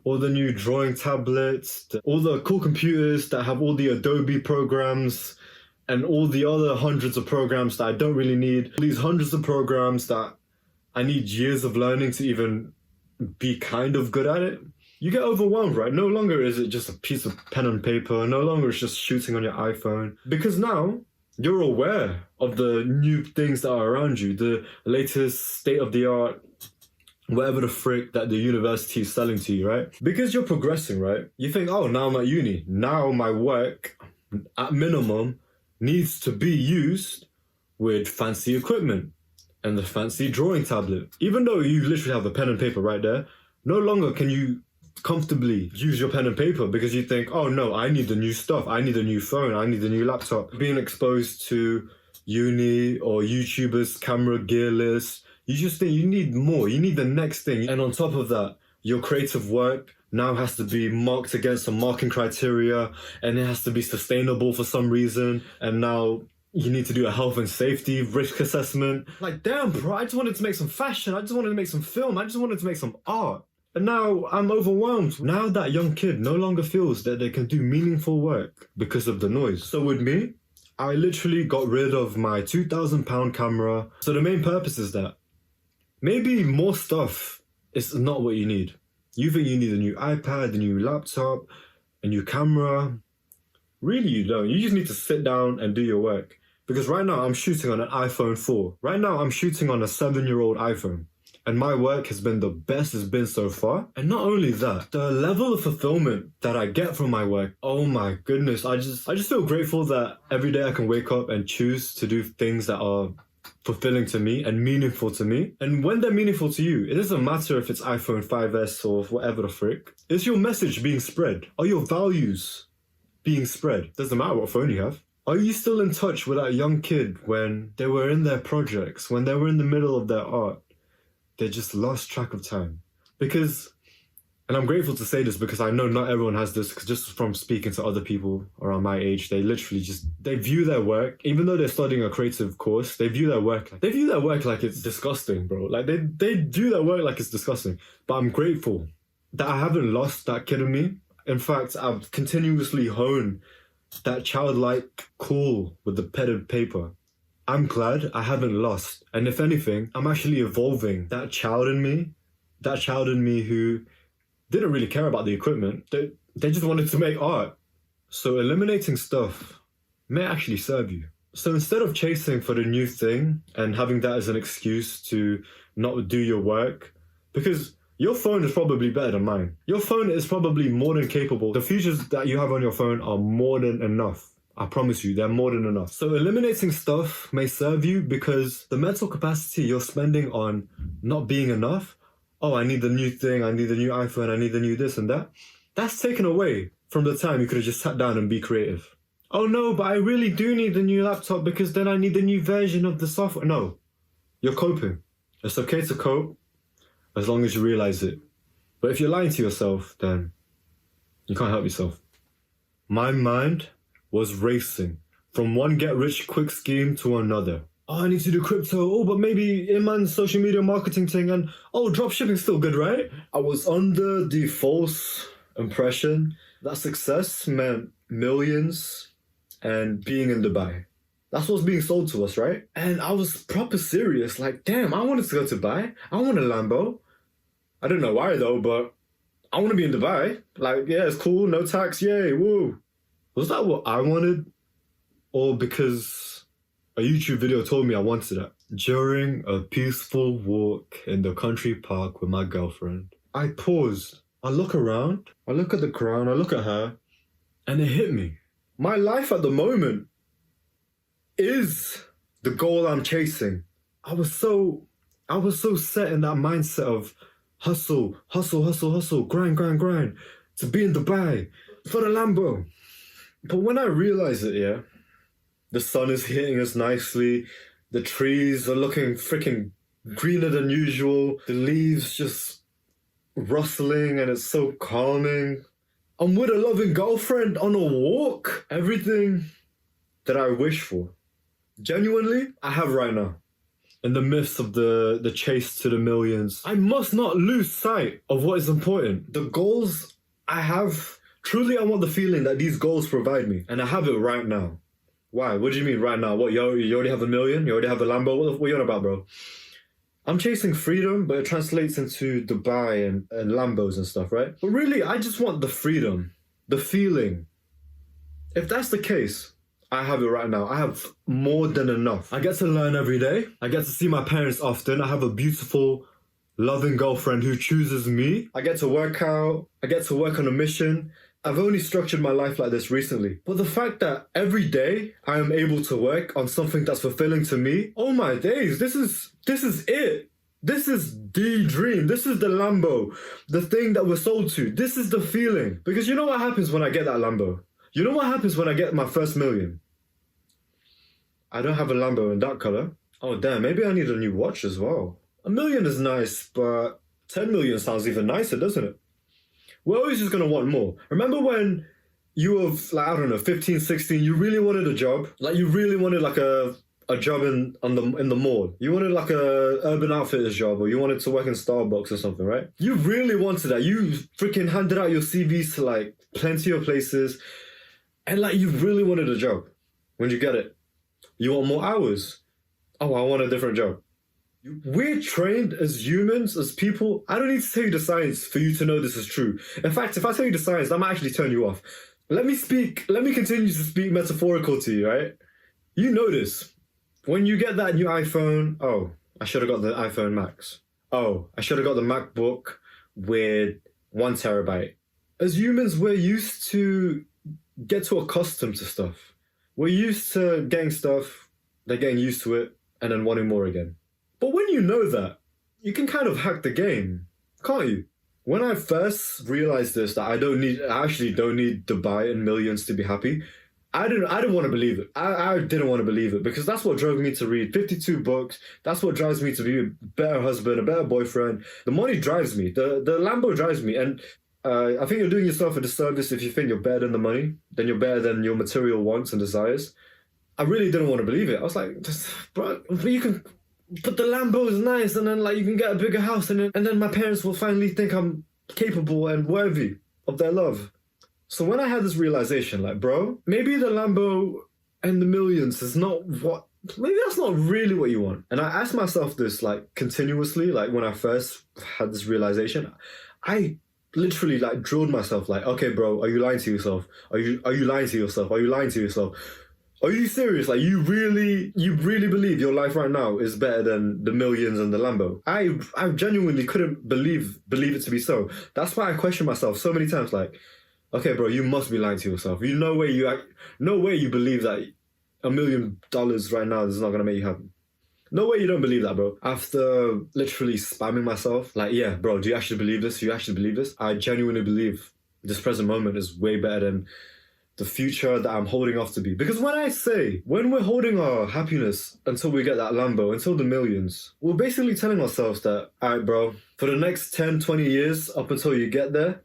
all the new drawing tablets, all the cool computers that have all the Adobe programs and all the other hundreds of programs that I don't really need. These hundreds of programs that I need years of learning to even be kind of good at it. You get overwhelmed, right? No longer is it just a piece of pen and paper. No longer it's just shooting on your iPhone. Because now you're aware of the new things that are around you, the latest state-of-the-art, whatever the frick that the university is selling to you, right? Because you're progressing, right? You think, oh, now I'm at uni. Now my work, at minimum, needs to be used with fancy equipment and the fancy drawing tablet. Even though you literally have a pen and paper right there, no longer can you comfortably use your pen and paper because you think, oh no, I need the new stuff. I need a new phone. I need a new laptop. Being exposed to uni or YouTubers' camera gear lists, you just think you need more. You need the next thing. And on top of that, your creative work now has to be marked against some marking criteria, and it has to be sustainable for some reason. And now you need to do a health and safety risk assessment. Like, damn, bro, I just wanted to make some fashion. I just wanted to make some film. I just wanted to make some art. And now I'm overwhelmed. Now that young kid no longer feels that they can do meaningful work because of the noise. So with me, I literally got rid of my £2,000 camera. So the main purpose is that maybe more stuff is not what you need. You think you need a new iPad, a new laptop, a new camera. Really, you don't. You just need to sit down and do your work. Because right now I'm shooting on an iPhone 4. Right now I'm shooting on a 7-year-old iPhone. And my work has been the best it's been so far. And not only that, the level of fulfillment that I get from my work, oh my goodness, I just feel grateful that every day I can wake up and choose to do things that are fulfilling to me and meaningful to me. And when they're meaningful to you, it doesn't matter if it's iPhone 5S or whatever the frick. Is your message being spread? Are your values being spread? Doesn't matter what phone you have. Are you still in touch with that young kid when they were in their projects, when they were in the middle of their art? They just lost track of time. Because, and I'm grateful to say this because I know not everyone has this, because just from speaking to other people around my age, they literally they view their work, even though they're studying a creative course, they view their work like it's disgusting, bro. Like they view their work like it's disgusting. But I'm grateful that I haven't lost that kid in me. In fact, I've continuously honed that childlike cool with the pen and paper. I'm glad I haven't lost. And if anything, I'm actually evolving that child in me who didn't really care about the equipment. They just wanted to make art. So eliminating stuff may actually serve you. So instead of chasing for the new thing and having that as an excuse to not do your work, because your phone is probably better than mine. Your phone is probably more than capable. The features that you have on your phone are more than enough. I promise you, they're more than enough. So eliminating stuff may serve you because the mental capacity you're spending on not being enough, oh, I need the new thing, I need the new iPhone, I need the new this and that, that's taken away from the time you could have just sat down and be creative. Oh no, but I really do need the new laptop because then I need the new version of the software. No, you're coping. It's okay to cope as long as you realize it. But if you're lying to yourself, then you can't help yourself. My mind was racing from one get-rich-quick scheme to another. Oh, I need to do crypto. Oh, but maybe Iman's social media marketing thing. And oh, dropshipping's still good, right? I was under the false impression that success meant millions and being in Dubai. That's what's being sold to us, right? And I was proper serious. Like, damn, I wanted to go to Dubai. I want a Lambo. I don't know why though, but I want to be in Dubai. Like, yeah, it's cool. No tax. Yay. Woo. Was that what I wanted? Or because a YouTube video told me I wanted that? During a peaceful walk in the country park with my girlfriend, I paused. I look around. I look at the ground. I look at her. And it hit me. My life at the moment is the goal I'm chasing. I was so set in that mindset of hustle, grind, to be in Dubai, for the Lambo. But when I realized it, yeah, the sun is hitting us nicely, the trees are looking freaking greener than usual, the leaves just rustling and it's so calming. I'm with a loving girlfriend on a walk. Everything that I wish for. Genuinely, I have right now. In the midst of the chase to the millions, I must not lose sight of what is important. The goals I have, truly I want the feeling that these goals provide me. And I have it right now. Why? What do you mean right now? What, you already have a million? You already have a Lambo? What are you on about, bro? I'm chasing freedom, but it translates into Dubai and Lambos and stuff, right? But really, I just want the freedom, the feeling. If that's the case, I have it right now. I have more than enough. I get to learn every day. I get to see my parents often. I have a beautiful, loving girlfriend who chooses me. I get to work out. I get to work on a mission. I've only structured my life like this recently. But the fact that every day I am able to work on something that's fulfilling to me, oh my days, this is it. This is the dream. This is the Lambo, the thing that we're sold to. This is the feeling. Because you know what happens when I get that Lambo? You know what happens when I get my first million? I don't have a Lambo in that color. Oh damn, maybe I need a new watch as well. $1 million is nice, but 10 million sounds even nicer, doesn't it? We're always just gonna want more. Remember when you were, like, I don't know, 15, 16, you really wanted a job? Like, you really wanted like a job in the mall. You wanted like a Urban Outfitters job, or you wanted to work in Starbucks or something, right? You really wanted that. You freaking handed out your CVs to like plenty of places, and like you really wanted a job. When you get it, you want more hours. Oh, I want a different job. We're trained as humans, as people. I don't need to tell you the science for you to know this is true. In fact, if I tell you the science, that might actually turn you off. Let me continue to speak metaphorical to you, right? You know this. When you get that new iPhone, oh, I should have got the iPhone Max. Oh, I should have got the MacBook with 1 terabyte. As humans, we're used to get too accustomed to stuff. We're used to getting stuff, then getting used to it, and then wanting more again. But when you know that, you can kind of hack the game, can't you? When I first realized this, that I actually don't need Dubai and millions to be happy, I didn't want to believe it. I didn't want to believe it, because that's what drove me to read 52 books. That's what drives me to be a better husband, a better boyfriend. The money drives me. The Lambo drives me. And I think you're doing yourself a disservice if you think you're better than the money, then you're better than your material wants and desires. I really didn't want to believe it. I was like, bro, you can... But the Lambo is nice, and then like you can get a bigger house, and then my parents will finally think I'm capable and worthy of their love. So when I had this realization, like, bro, maybe the Lambo and the millions is not what, maybe that's not really what you want. And I asked myself this like continuously, like when I first had this realization, I literally like drilled myself like, okay, bro, are you lying to yourself? Are you lying to yourself? Are you lying to yourself? Are you serious? Like, you really believe your life right now is better than the millions and the Lambo? I genuinely couldn't believe it to be so. That's why I question myself so many times. Like, okay, bro, you must be lying to yourself. No way you believe that $1 million right now is not gonna make you happy. No way you don't believe that, bro. After literally spamming myself, like, yeah, bro, do you actually believe this? Do you actually believe this? I genuinely believe this present moment is way better than the future that I'm holding off to be. Because when we're holding our happiness until we get that Lambo, until the millions, we're basically telling ourselves that, all right, bro, for the next 10, 20 years, up until you get there,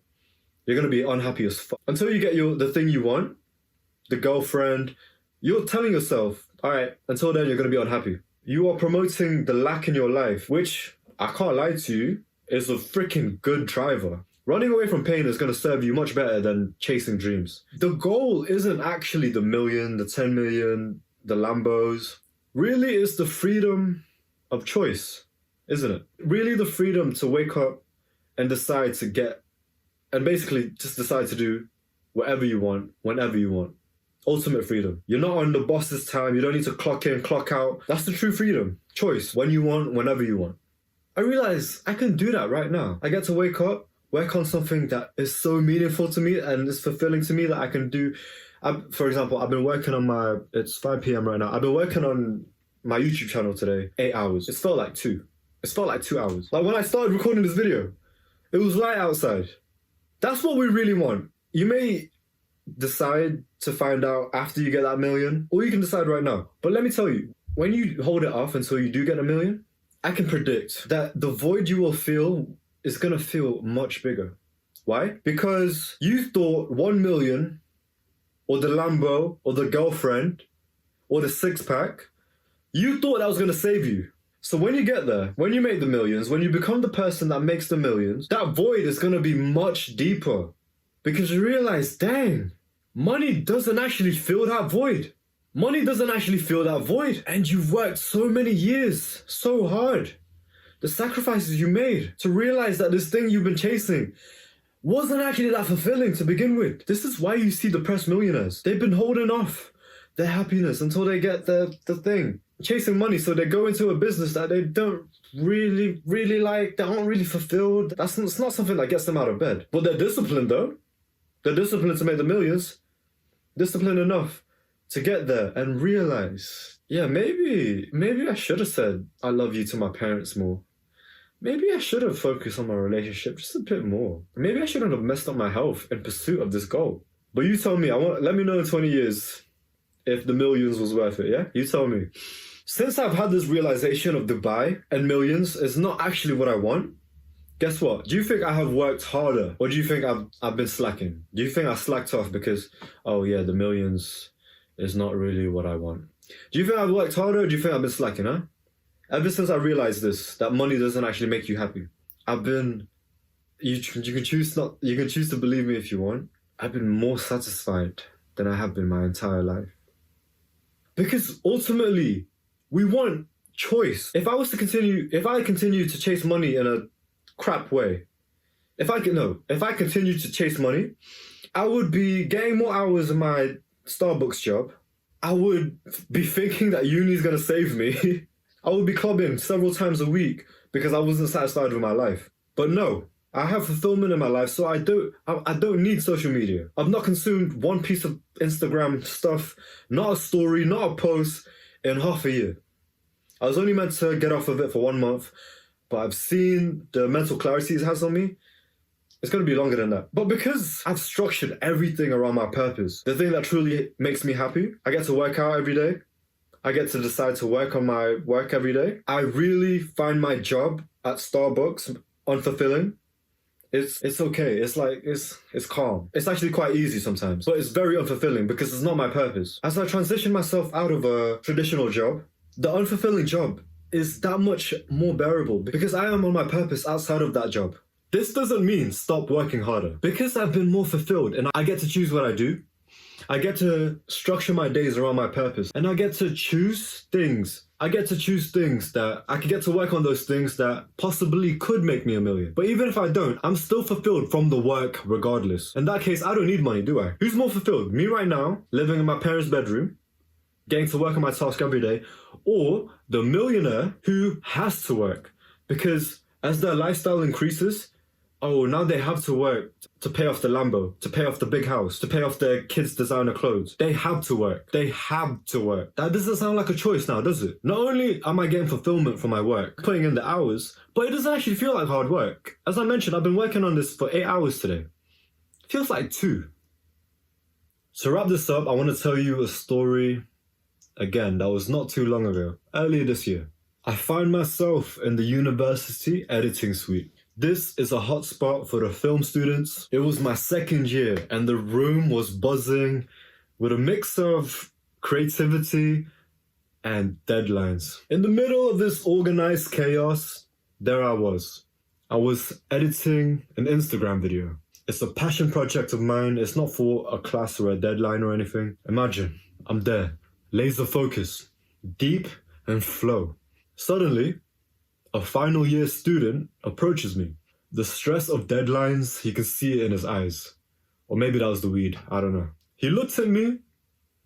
you're going to be unhappy as fuck. Until you get the thing you want, the girlfriend, you're telling yourself, all right, until then, you're going to be unhappy. You are promoting the lack in your life, which, I can't lie to you, is a freaking good driver. Running away from pain is going to serve you much better than chasing dreams. The goal isn't actually the million, the 10 million, the Lambos. Really, it's the freedom of choice, isn't it? Really the freedom to wake up and decide to and basically just decide to do whatever you want, whenever you want. Ultimate freedom. You're not on the boss's time. You don't need to clock in, clock out. That's the true freedom. Choice. When you want, whenever you want. I realize I can do that right now. I get to wake up, work on something that is so meaningful to me and is fulfilling to me that I can do. For example, I've been working on it's 5 p.m. right now. I've been working on my YouTube channel today, 8 hours. It felt like 2. It felt like 2 hours. Like when I started recording this video, it was light outside. That's what we really want. You may decide to find out after you get that million, or you can decide right now. But let me tell you, when you hold it off until you do get a million, I can predict that the void you will feel is going to feel much bigger. Why? Because you thought 1 million, or the Lambo, or the girlfriend, or the 6-pack, you thought that was going to save you. So when you get there, when you make the millions, when you become the person that makes the millions, that void is going to be much deeper. Because you realize, dang, money doesn't actually fill that void. Money doesn't actually fill that void. And you've worked so many years, so hard. The sacrifices you made to realize that this thing you've been chasing wasn't actually that fulfilling to begin with. This is why you see depressed millionaires. They've been holding off their happiness until they get the thing. Chasing money, so they go into a business that they don't really like, they aren't really fulfilled. It's not something that gets them out of bed. But they're disciplined though. They're disciplined to make the millions. Disciplined enough to get there and realize, yeah, maybe I should have said I love you to my parents more. Maybe I should have focused on my relationship just a bit more. Maybe I shouldn't have messed up my health in pursuit of this goal. But you tell me, let me know in 20 years if the millions was worth it, yeah? You tell me. Since I've had this realization of Dubai and millions is not actually what I want, guess what? Do you think I have worked harder, or do you think I've been slacking? Do you think I slacked off because, oh yeah, the millions is not really what I want? Do you think I've worked harder, or do you think I've been slacking, huh? Ever since I realized this, that money doesn't actually make you happy, you can choose to believe me if you want, I've been more satisfied than I have been my entire life. Because ultimately, we want choice. If I continue to chase money in a crap way, if I continue to chase money, I would be getting more hours in my Starbucks job. I would be thinking that uni's gonna save me. I would be clubbing several times a week because I wasn't satisfied with my life. But no, I have fulfillment in my life, so I don't need social media. I've not consumed one piece of Instagram stuff, not a story, not a post, in half a year. I was only meant to get off of it for 1 month, but I've seen the mental clarity it has on me. It's going to be longer than that. But because I've structured everything around my purpose, the thing that truly makes me happy, I get to work out every day. I get to decide to work on my work every day. I really find my job at Starbucks unfulfilling. It's okay. It's calm. It's actually quite easy sometimes, but it's very unfulfilling because it's not my purpose. As I transition myself out of a traditional job, the unfulfilling job is that much more bearable because I am on my purpose outside of that job. This doesn't mean stop working harder. Because I've been more fulfilled and I get to choose what I do, I get to structure my days around my purpose, and I get to choose things. I get to choose things that I can get to work on, those things that possibly could make me $1 million. But even if I don't, I'm still fulfilled from the work regardless. In that case, I don't need money, do I? Who's more fulfilled? Me right now, living in my parents' bedroom, getting to work on my task every day, or the millionaire who has to work because as their lifestyle increases, oh, now they have to work to pay off the Lambo, to pay off the big house, to pay off their kids' designer clothes. They have to work. They have to work. That doesn't sound like a choice now, does it? Not only am I getting fulfillment from my work, putting in the hours, but it doesn't actually feel like hard work. As I mentioned, I've been working on this for 8 hours today. Feels like 2. To wrap this up, I want to tell you a story, again, that was not too long ago, earlier this year. I found myself in the university editing suite. This is a hot spot for the film students. It was my 2nd year and the room was buzzing with a mix of creativity and deadlines. In the middle of this organized chaos, there I was. I was editing an Instagram video. It's a passion project of mine. It's not for a class or a deadline or anything. Imagine, I'm there, laser focus, deep and flow. Suddenly, a final year student approaches me. The stress of deadlines, you can see it in his eyes. Or maybe that was the weed, I don't know. He looked at me,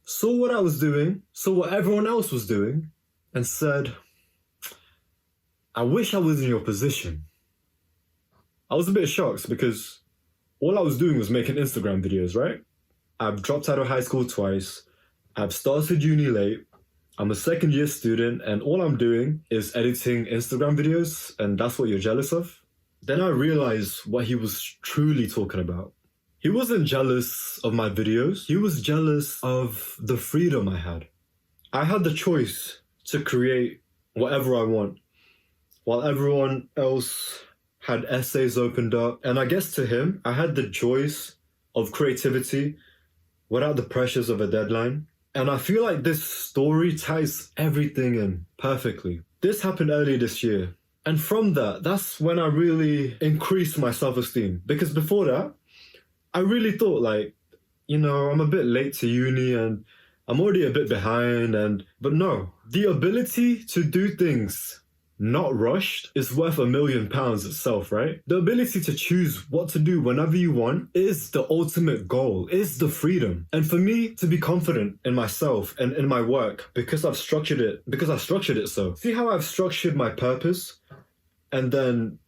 saw what I was doing, saw what everyone else was doing, and said, I wish I was in your position. I was a bit shocked because all I was doing was making Instagram videos, right? I've dropped out of high school twice. I've started uni late. I'm a 2nd year student and all I'm doing is editing Instagram videos and that's what you're jealous of? Then I realized what he was truly talking about. He wasn't jealous of my videos. He was jealous of the freedom I had. I had the choice to create whatever I want while everyone else had essays opened up. And I guess to him, I had the joys of creativity without the pressures of a deadline. And I feel like this story ties everything in perfectly. This happened earlier this year. And from that, that's when I really increased my self-esteem. Because before that, I really thought like, I'm a bit late to uni and I'm already a bit behind. But no, the ability to do things not rushed is worth £1 million itself, right? The ability to choose what to do whenever you want is the ultimate goal, is the freedom. And for me to be confident in myself and in my work because I've structured it so. See how I've structured my purpose and then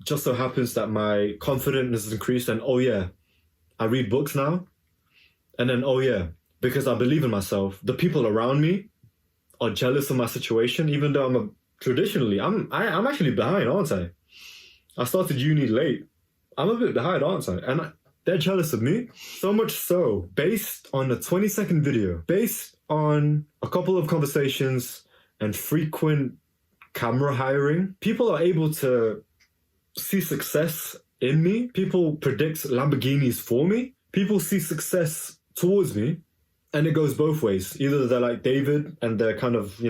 just so happens that my confidence has increased and oh yeah, I read books now. And then oh yeah, because I believe in myself, the people around me are jealous of my situation even though traditionally, I'm actually behind, aren't I? I started uni late. I'm a bit behind, aren't I? And they're jealous of me. So much so, based on a 20-second video, based on a couple of conversations and frequent camera hiring, people are able to see success in me. People predict Lamborghinis for me. People see success towards me. And it goes both ways. Either they're like David and they're kind of,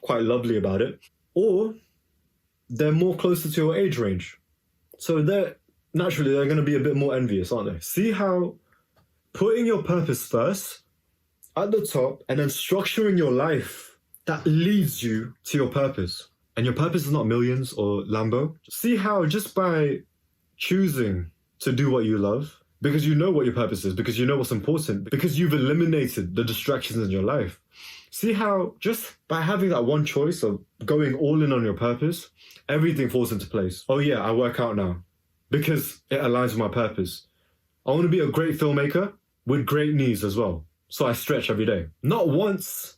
quite lovely about it, or they're more closer to your age range. So they're going to be a bit more envious, aren't they? See how putting your purpose first at the top and then structuring your life that leads you to your purpose. And your purpose is not millions or Lambo. See how just by choosing to do what you love, because you know what your purpose is, because you know what's important, because you've eliminated the distractions in your life. See how just by having that one choice of going all in on your purpose, everything falls into place. Oh yeah, I work out now because it aligns with my purpose. I want to be a great filmmaker with great knees as well. So I stretch every day. Not once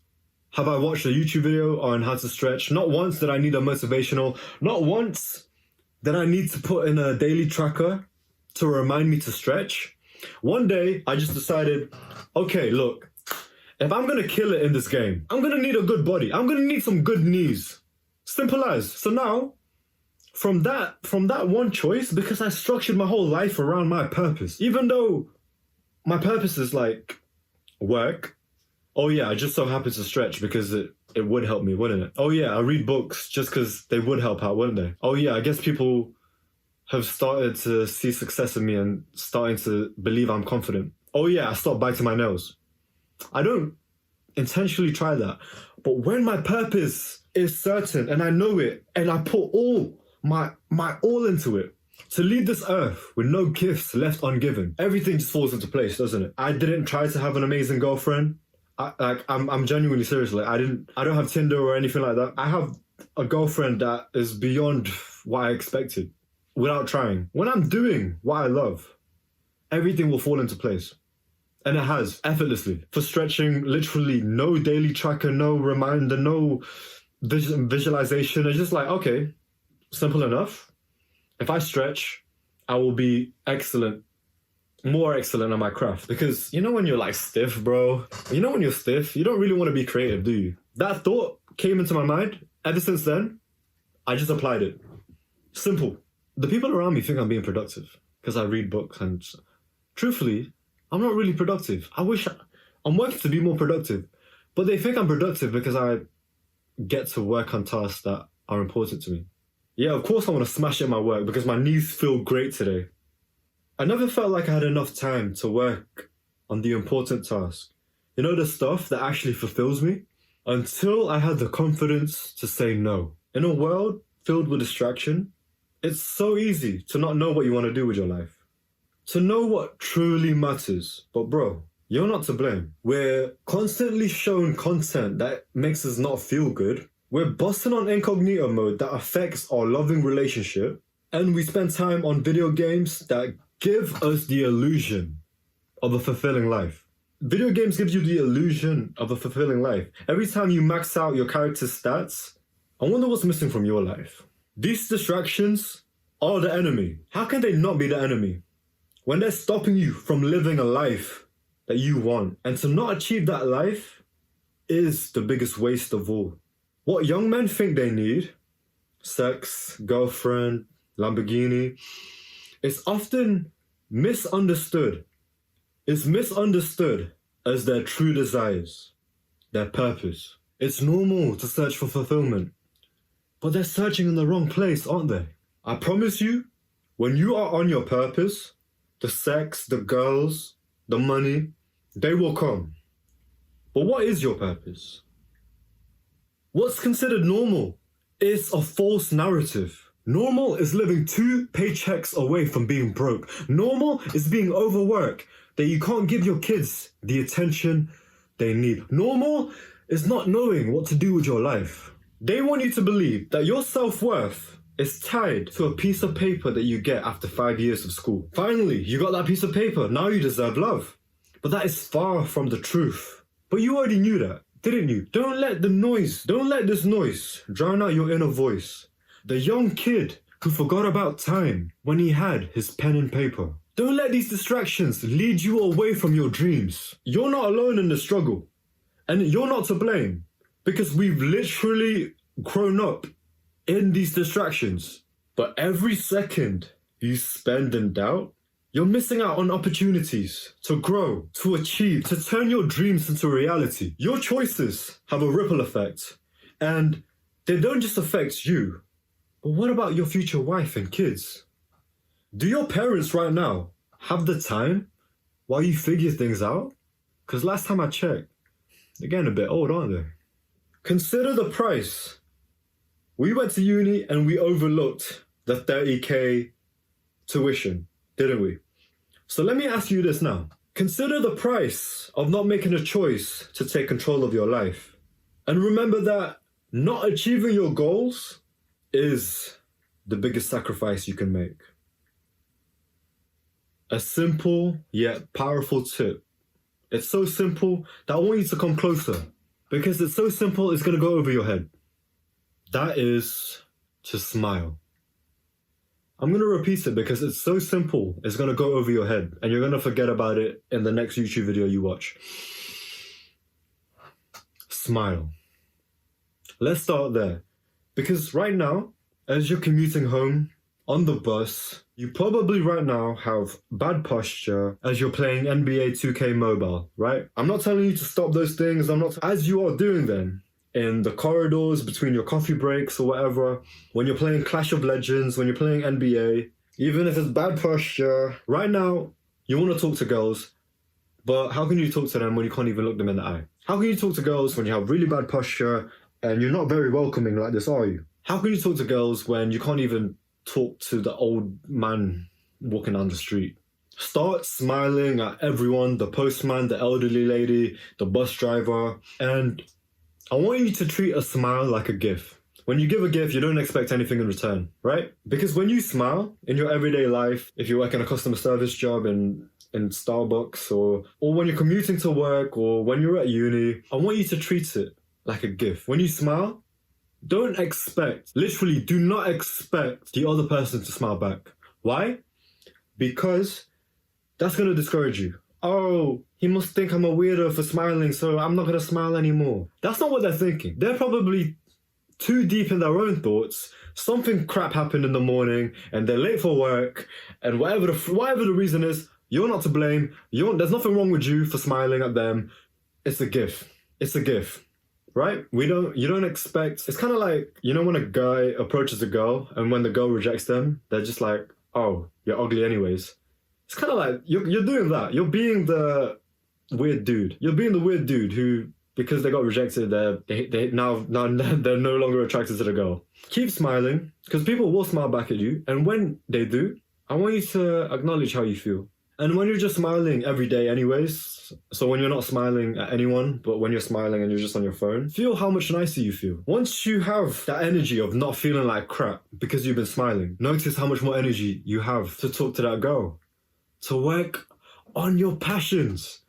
have I watched a YouTube video on how to stretch. Not once did I need a motivational. Not once did I need to put in a daily tracker to remind me to stretch. One day I just decided, okay, look, if I'm going to kill it in this game, I'm going to need a good body. I'm going to need some good knees. Simple as. So now, from that one choice, because I structured my whole life around my purpose, even though my purpose is like work, oh yeah, I just so happen to stretch because it would help me, wouldn't it? Oh yeah, I read books just because they would help out, wouldn't they? Oh yeah, I guess people have started to see success in me and starting to believe I'm confident. Oh yeah, I stopped biting my nails. I don't intentionally try that. But when my purpose is certain and I know it and I put all my all into it to leave this earth with no gifts left ungiven, everything just falls into place, doesn't it? I didn't try to have an amazing girlfriend. I'm genuinely serious. Like I don't have Tinder or anything like that. I have a girlfriend that is beyond what I expected without trying. When I'm doing what I love, everything will fall into place. And it has, effortlessly. For stretching, literally no daily tracker, no reminder, no visualization. It's just like, okay, simple enough. If I stretch, I will be excellent, more excellent at my craft. Because you know when you're like stiff, bro? You know when you're stiff, you don't really want to be creative, do you? That thought came into my mind. Ever since then, I just applied it. Simple. The people around me think I'm being productive because I read books, and truthfully, I'm not really productive. I'm working to be more productive, but they think I'm productive because I get to work on tasks that are important to me. Yeah, of course I want to smash it in my work because my knees feel great today. I never felt like I had enough time to work on the important task. You know, the stuff that actually fulfills me? Until I had the confidence to say no. In a world filled with distraction, it's so easy to not know what you want to do with your life. To know what truly matters. But bro, you're not to blame. We're constantly shown content that makes us not feel good. We're busting on incognito mode that affects our loving relationship. And we spend time on video games that give us the illusion of a fulfilling life. Video games gives you the illusion of a fulfilling life. Every time you max out your character's stats, I wonder what's missing from your life. These distractions are the enemy. How can they not be the enemy? When they're stopping you from living a life that you want. And to not achieve that life is the biggest waste of all. What young men think they need, sex, girlfriend, Lamborghini, is often misunderstood. It's misunderstood as their true desires, their purpose. It's normal to search for fulfillment, but they're searching in the wrong place, aren't they? I promise you, when you are on your purpose, the sex, the girls, the money, they will come. But what is your purpose? What's considered normal is a false narrative. Normal is living 2 paychecks away from being broke. Normal is being overworked, that you can't give your kids the attention they need. Normal is not knowing what to do with your life. They want you to believe that your self-worth is tied to a piece of paper that you get after 5 years of school. Finally, you got that piece of paper. Now you deserve love. But that is far from the truth. But you already knew that, didn't you? Don't let this noise drown out your inner voice. The young kid who forgot about time when he had his pen and paper. Don't let these distractions lead you away from your dreams. You're not alone in the struggle. And you're not to blame. Because we've literally grown up in these distractions. But every second you spend in doubt, you're missing out on opportunities to grow, to achieve, to turn your dreams into reality. Your choices have a ripple effect. And they don't just affect you. But what about your future wife and kids? Do your parents right now have the time while you figure things out? Because last time I checked, they're getting a bit old, aren't they? Consider the price. We went to uni and we overlooked the 30k tuition, didn't we? So let me ask you this now. Consider the price of not making a choice to take control of your life. And remember that not achieving your goals is the biggest sacrifice you can make. A simple yet powerful tip. It's so simple that I want you to come closer because it's so simple it's going to go over your head. That is to smile. I'm going to repeat it because it's so simple it's going to go over your head and you're going to forget about it in the next YouTube video you watch. Smile. Let's start there. Because right now, as you're commuting home, on the bus, you probably right now have bad posture as you're playing NBA 2K Mobile, right? I'm not telling you to stop those things. As you are doing them, in the corridors, between your coffee breaks or whatever, when you're playing Clash of Legends, when you're playing NBA, even if it's bad posture, right now, you want to talk to girls, but how can you talk to them when you can't even look them in the eye? How can you talk to girls when you have really bad posture and you're not very welcoming like this, are you? How can you talk to girls when you can't even talk to the old man walking down the street? Start smiling at everyone, the postman, the elderly lady, the bus driver. And I want you to treat a smile like a gift. When you give a gift, you don't expect anything in return, right? Because when you smile in your everyday life, if you work in a customer service job in Starbucks or when you're commuting to work or when you're at uni, I want you to treat it like a gift. When you smile, don't expect, literally do not expect the other person to smile back. Why? Because that's going to discourage you. Oh, he must think I'm a weirdo for smiling, so I'm not going to smile anymore. That's not what they're thinking. They're probably too deep in their own thoughts. Something crap happened in the morning and they're late for work, and whatever the reason is, you're not to blame. There's nothing wrong with you for smiling at them. It's a gift. It's a gift. Right? You don't expect, it's kind of like, you know, when a guy approaches a girl and when the girl rejects them, they're just like, oh, you're ugly anyways. It's kind of like, you're doing that. You're being the weird dude. You're being the weird dude who, because they got rejected, they now they're no longer attracted to the girl. Keep smiling, because people will smile back at you. And when they do, I want you to acknowledge how you feel. And when you're just smiling every day anyways, so when you're not smiling at anyone, but when you're smiling and you're just on your phone, feel how much nicer you feel. Once you have that energy of not feeling like crap because you've been smiling, notice how much more energy you have to talk to that girl, to work on your passions,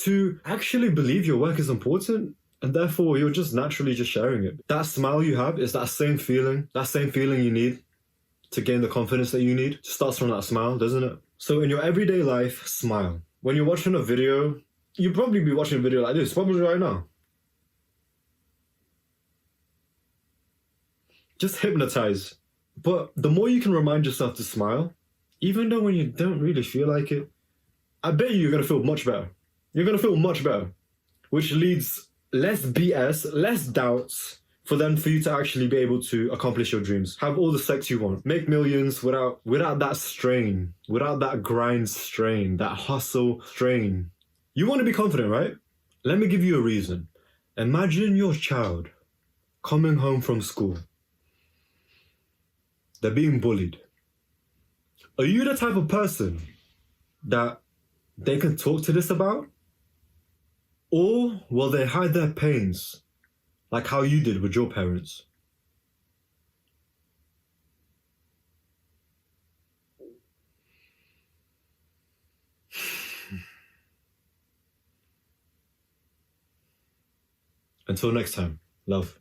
to actually believe your work is important, and therefore you're just naturally just sharing it. That smile you have is that same feeling you need to gain the confidence that you need. It starts from that smile, doesn't it? So in your everyday life, smile. When you're watching a video, you'll probably be watching a video like this, probably right now. Just hypnotize. But the more you can remind yourself to smile, even though when you don't really feel like it, I bet you're going to feel much better. You're going to feel much better, which leads less BS, less doubts, for you to actually be able to accomplish your dreams. Have all the sex you want. Make millions without that strain, without that grind strain, that hustle strain. You want to be confident, right? Let me give you a reason. Imagine your child coming home from school. They're being bullied. Are you the type of person that they can talk to this about? Or will they hide their pains like how you did with your parents? Until next time, love.